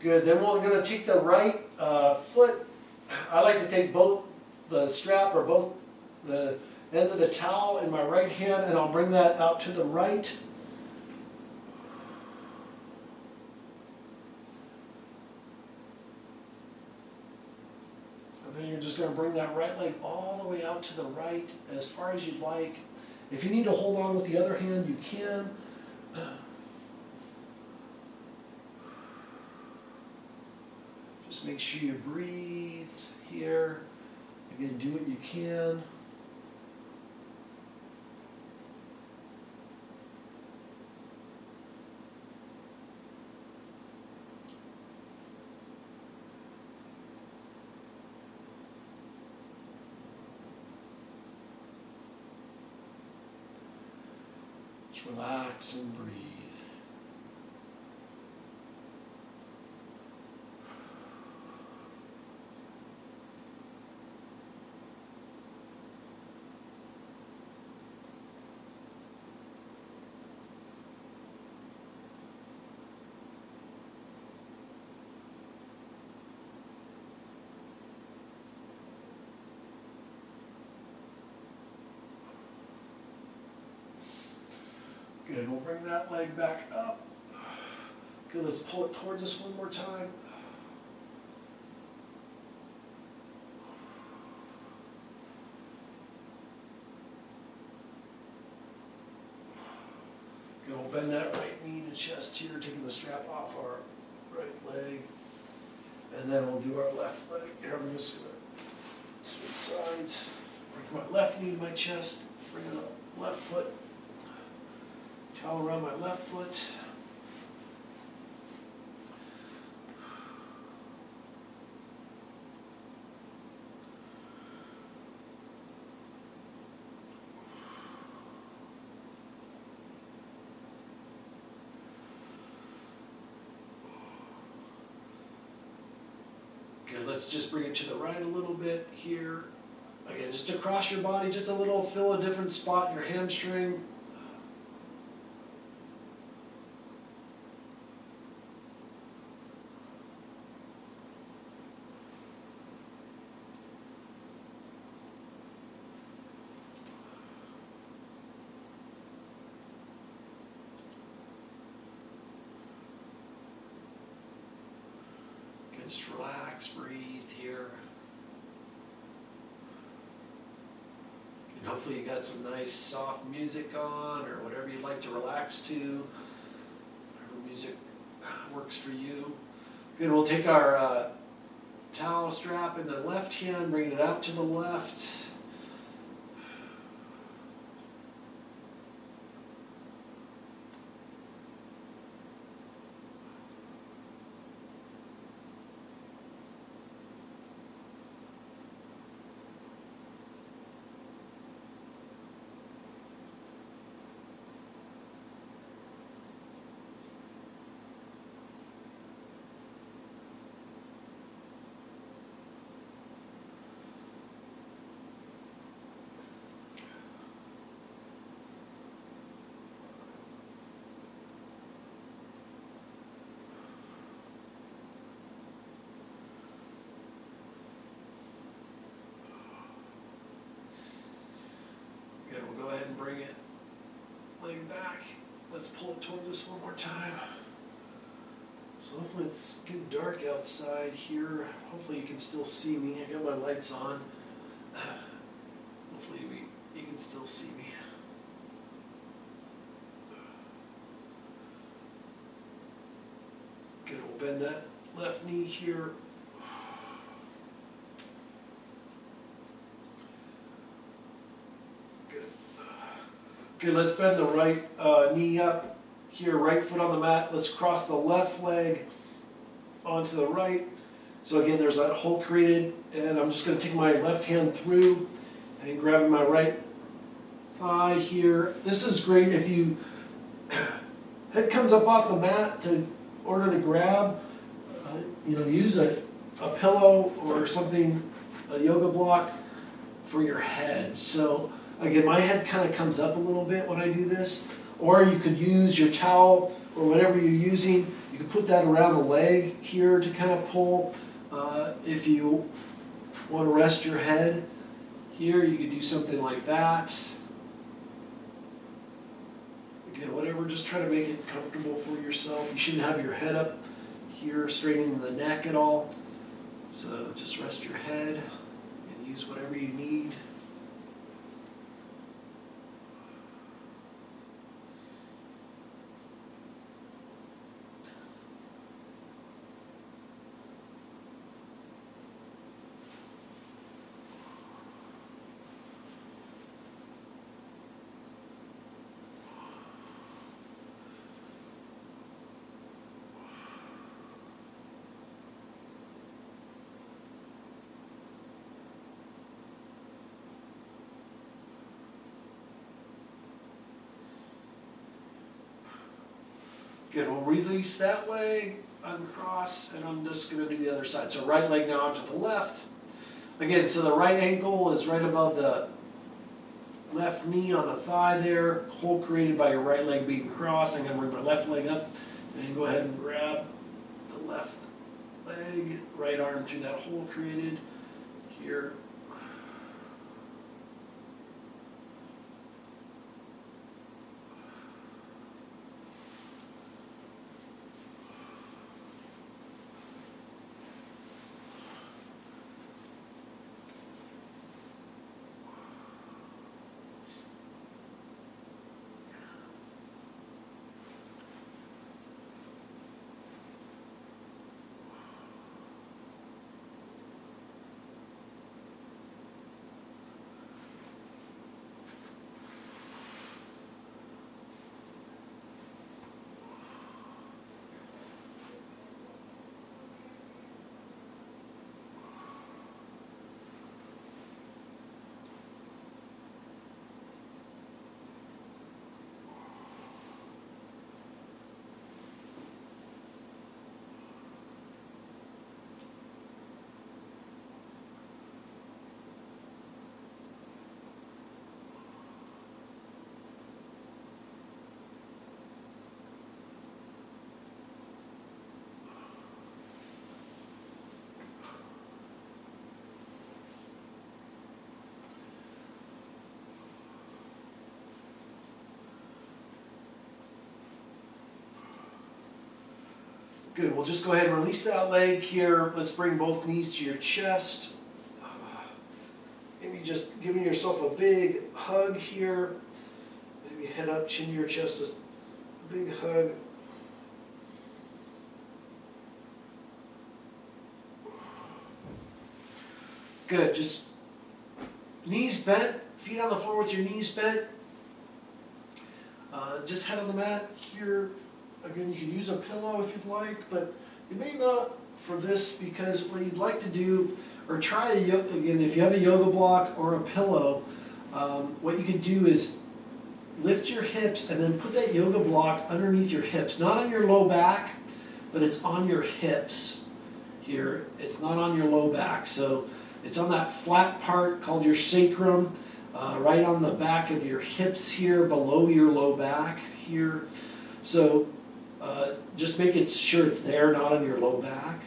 Good, then we're going to take the right foot. I like to take both the strap or both the ends of the towel in my right hand, and I'll bring that out to the right. And then you're just going to bring that right leg all the way out to the right as far as you'd like. If you need to hold on with the other hand, you can. Just make sure you breathe here. Again, do what you can. Just relax and breathe. Good, we'll bring that leg back up. Good, let's pull it towards us one more time. Good, we'll bend that right knee and chest here, taking the strap off our right leg. And then we'll do our left leg. Here, I'm just going to switch sides. Bring my left knee to my chest, bring the left foot. Towel around my left foot. Good, let's just bring it to the right a little bit here. Again, just across your body, just a little, fill a different spot in your hamstring. Just relax, breathe here. And hopefully you got some nice soft music on, or whatever you'd like to relax to. Whatever music works for you. Good, we'll take our towel strap in the left hand, bring it out to the left. leg back. Let's pull it towards us one more time. So hopefully it's getting dark outside here. Hopefully you can still see me. I got my lights on. Hopefully you can still see me. Good, we'll bend that left knee here. Good. Good, let's bend the right knee up here, right foot on the mat. Let's cross the left leg onto the right. So again, there's that hole created, and I'm just going to take my left hand through and grabbing my right thigh here. This is great if you head comes up off the mat in order to grab. Use a pillow or something, a yoga block for your head. So again, my head kind of comes up a little bit when I do this. Or you could use your towel or whatever you're using. You could put that around the leg here to kind of pull. If you want to rest your head here, you could do something like that. Again, whatever, just try to make it comfortable for yourself. You shouldn't have your head up here, straightening the neck at all. So just rest your head and use whatever you need. Good, we'll release that leg, uncross, and I'm just going to do the other side. So right leg now onto the left. Again, so the right ankle is right above the left knee on the thigh there. Hole created by your right leg being crossed. I'm going to bring my left leg up and go ahead and grab the left leg, right arm through that hole created here. Good, we'll just go ahead and release that leg here. Let's bring both knees to your chest. Maybe just giving yourself a big hug here. Maybe head up, chin to your chest, just a big hug. Good, just knees bent, feet on the floor with your knees bent. Just head on the mat here. Again, you can use a pillow if you'd like, but you may not for this, because what you'd like to do, or try, again, if you have a yoga block or a pillow, what you can do is lift your hips and then put that yoga block underneath your hips. Not on your low back, but it's on your hips here. It's not on your low back. So it's on that flat part called your sacrum, right on the back of your hips here, below your low back here. So just make it sure it's there, not on your low back.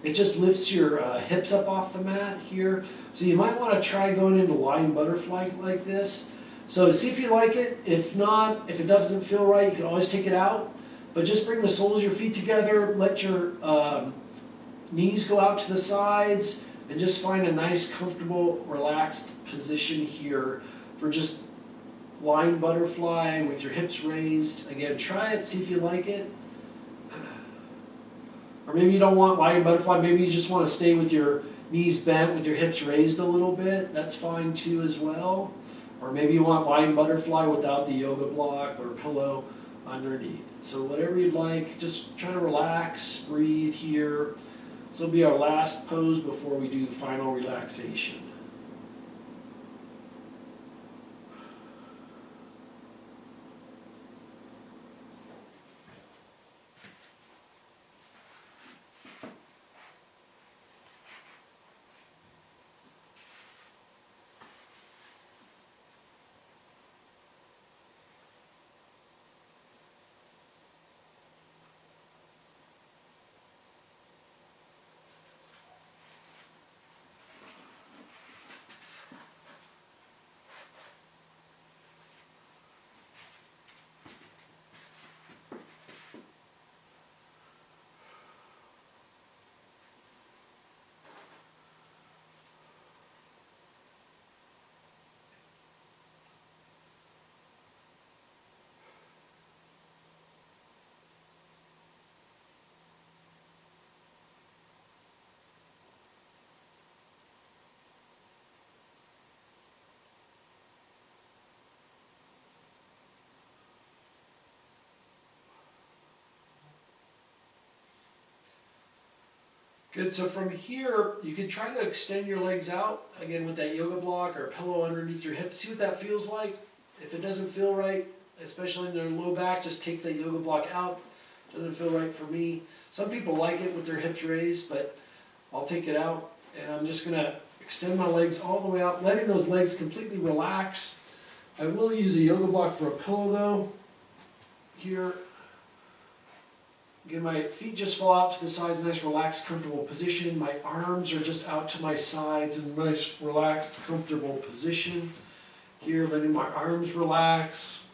It just lifts your hips up off the mat here. So you might want to try going into lying butterfly like this. So see if you like it. If not, if it doesn't feel right, you can always take it out. But just bring the soles of your feet together, let your knees go out to the sides, and just find a nice, comfortable, relaxed position here for just lying butterfly with your hips raised. Again, try it, see if you like it. Or maybe you don't want lying butterfly, maybe you just want to stay with your knees bent with your hips raised a little bit. That's fine too as well. Or maybe you want lying butterfly without the yoga block or pillow underneath. So whatever you'd like, just try to relax, breathe here. This will be our last pose before we do final relaxation. Good, so from here, you can try to extend your legs out, again with that yoga block or pillow underneath your hips. See what that feels like. If it doesn't feel right, especially in their low back, just take the yoga block out. Doesn't feel right for me. Some people like it with their hips raised, but I'll take it out. And I'm just gonna extend my legs all the way out, letting those legs completely relax. I will use a yoga block for a pillow though. Here. Again, my feet just fall out to the sides, nice, relaxed, comfortable position. My arms are just out to my sides in a nice, relaxed, comfortable position. Here, letting my arms relax.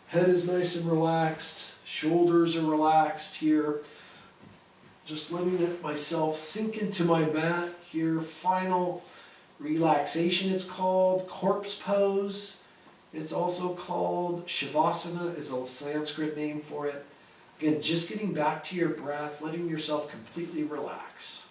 Head is nice and relaxed. Shoulders are relaxed here. Just letting myself sink into my mat here. Final relaxation, it's called. Corpse pose. It's also called Shavasana, is a Sanskrit name for it. Again, just getting back to your breath, letting yourself completely relax.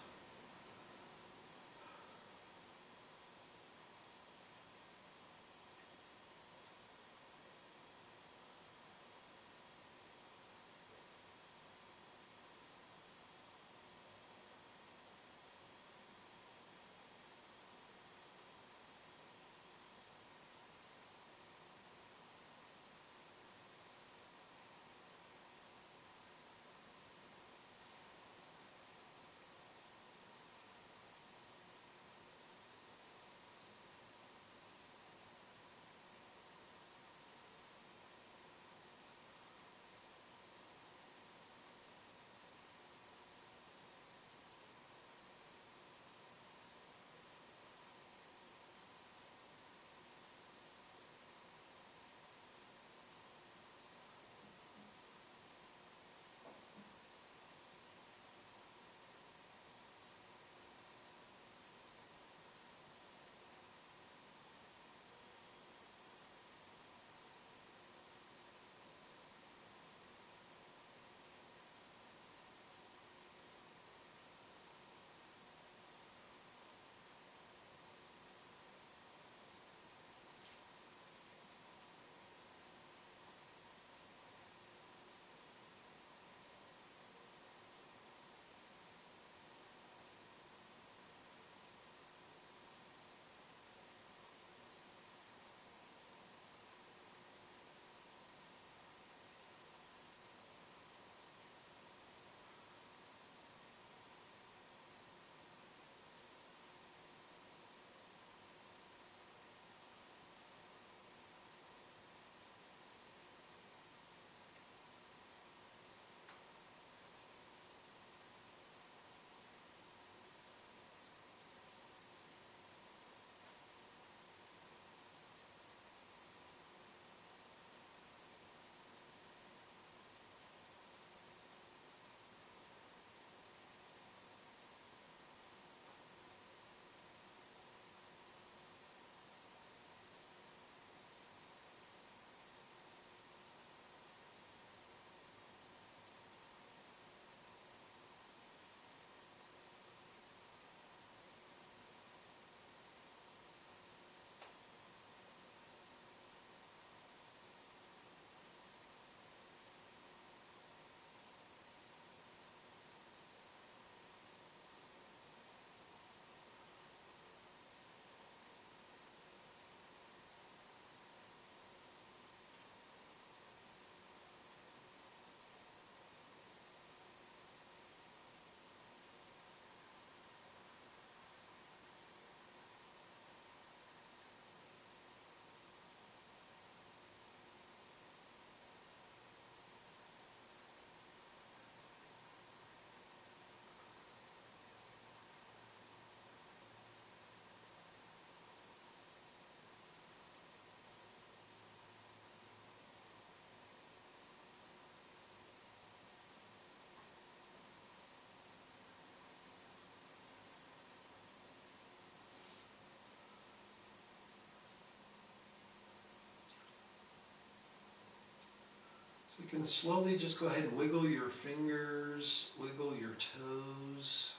So you can slowly just go ahead and wiggle your fingers, wiggle your toes.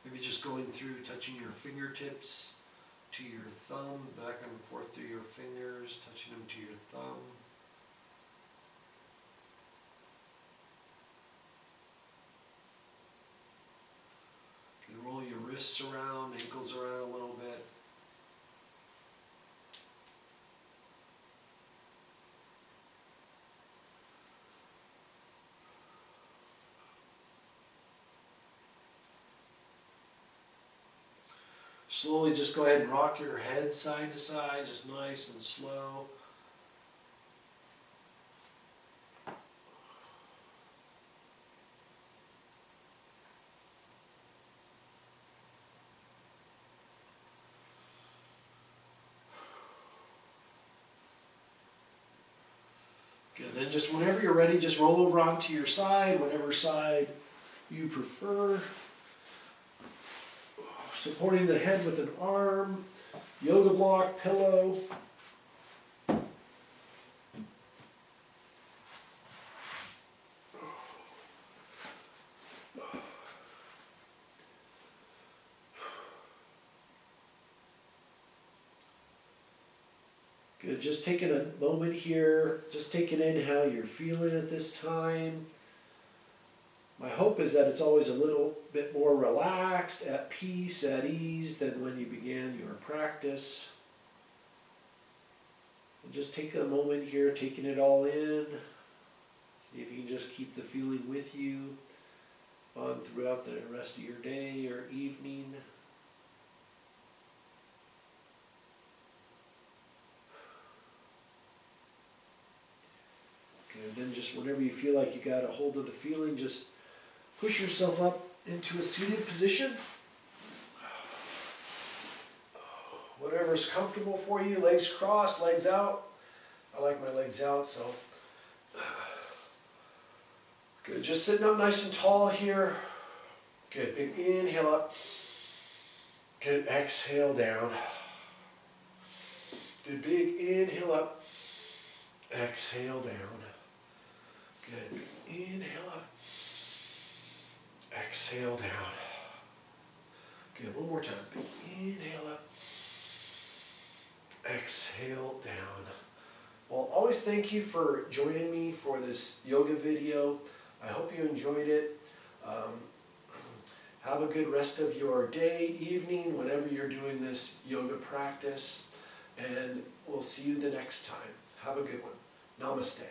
Maybe just going through, touching your fingertips to your thumb, back and forth through your fingers, touching them to your thumb. You can roll your wrists around, ankles around a little bit. Slowly just go ahead and rock your head side to side, just nice and slow. Good, then just whenever you're ready, just roll over onto your side, whatever side you prefer. Supporting the head with an arm, yoga block, pillow. Good, just taking a moment here, just taking in how you're feeling at this time. My hope is that it's always a little bit more relaxed, at peace, at ease than when you began your practice. And just take a moment here, taking it all in. See if you can just keep the feeling with you on throughout the rest of your day or evening. Okay, and then just whenever you feel like you got a hold of the feeling, just push yourself up into a seated position. Whatever's comfortable for you, legs crossed, legs out. I like my legs out, so. Good, just sitting up nice and tall here. Good, big inhale up. Good, exhale down. Good, big inhale up. Exhale down. Good, big inhale up. Exhale down. Good, one more time. Big inhale up. Exhale down. Well, always thank you for joining me for this yoga video. I hope you enjoyed it. Have a good rest of your day, evening, whenever you're doing this yoga practice. And we'll see you the next time. Have a good one. Namaste.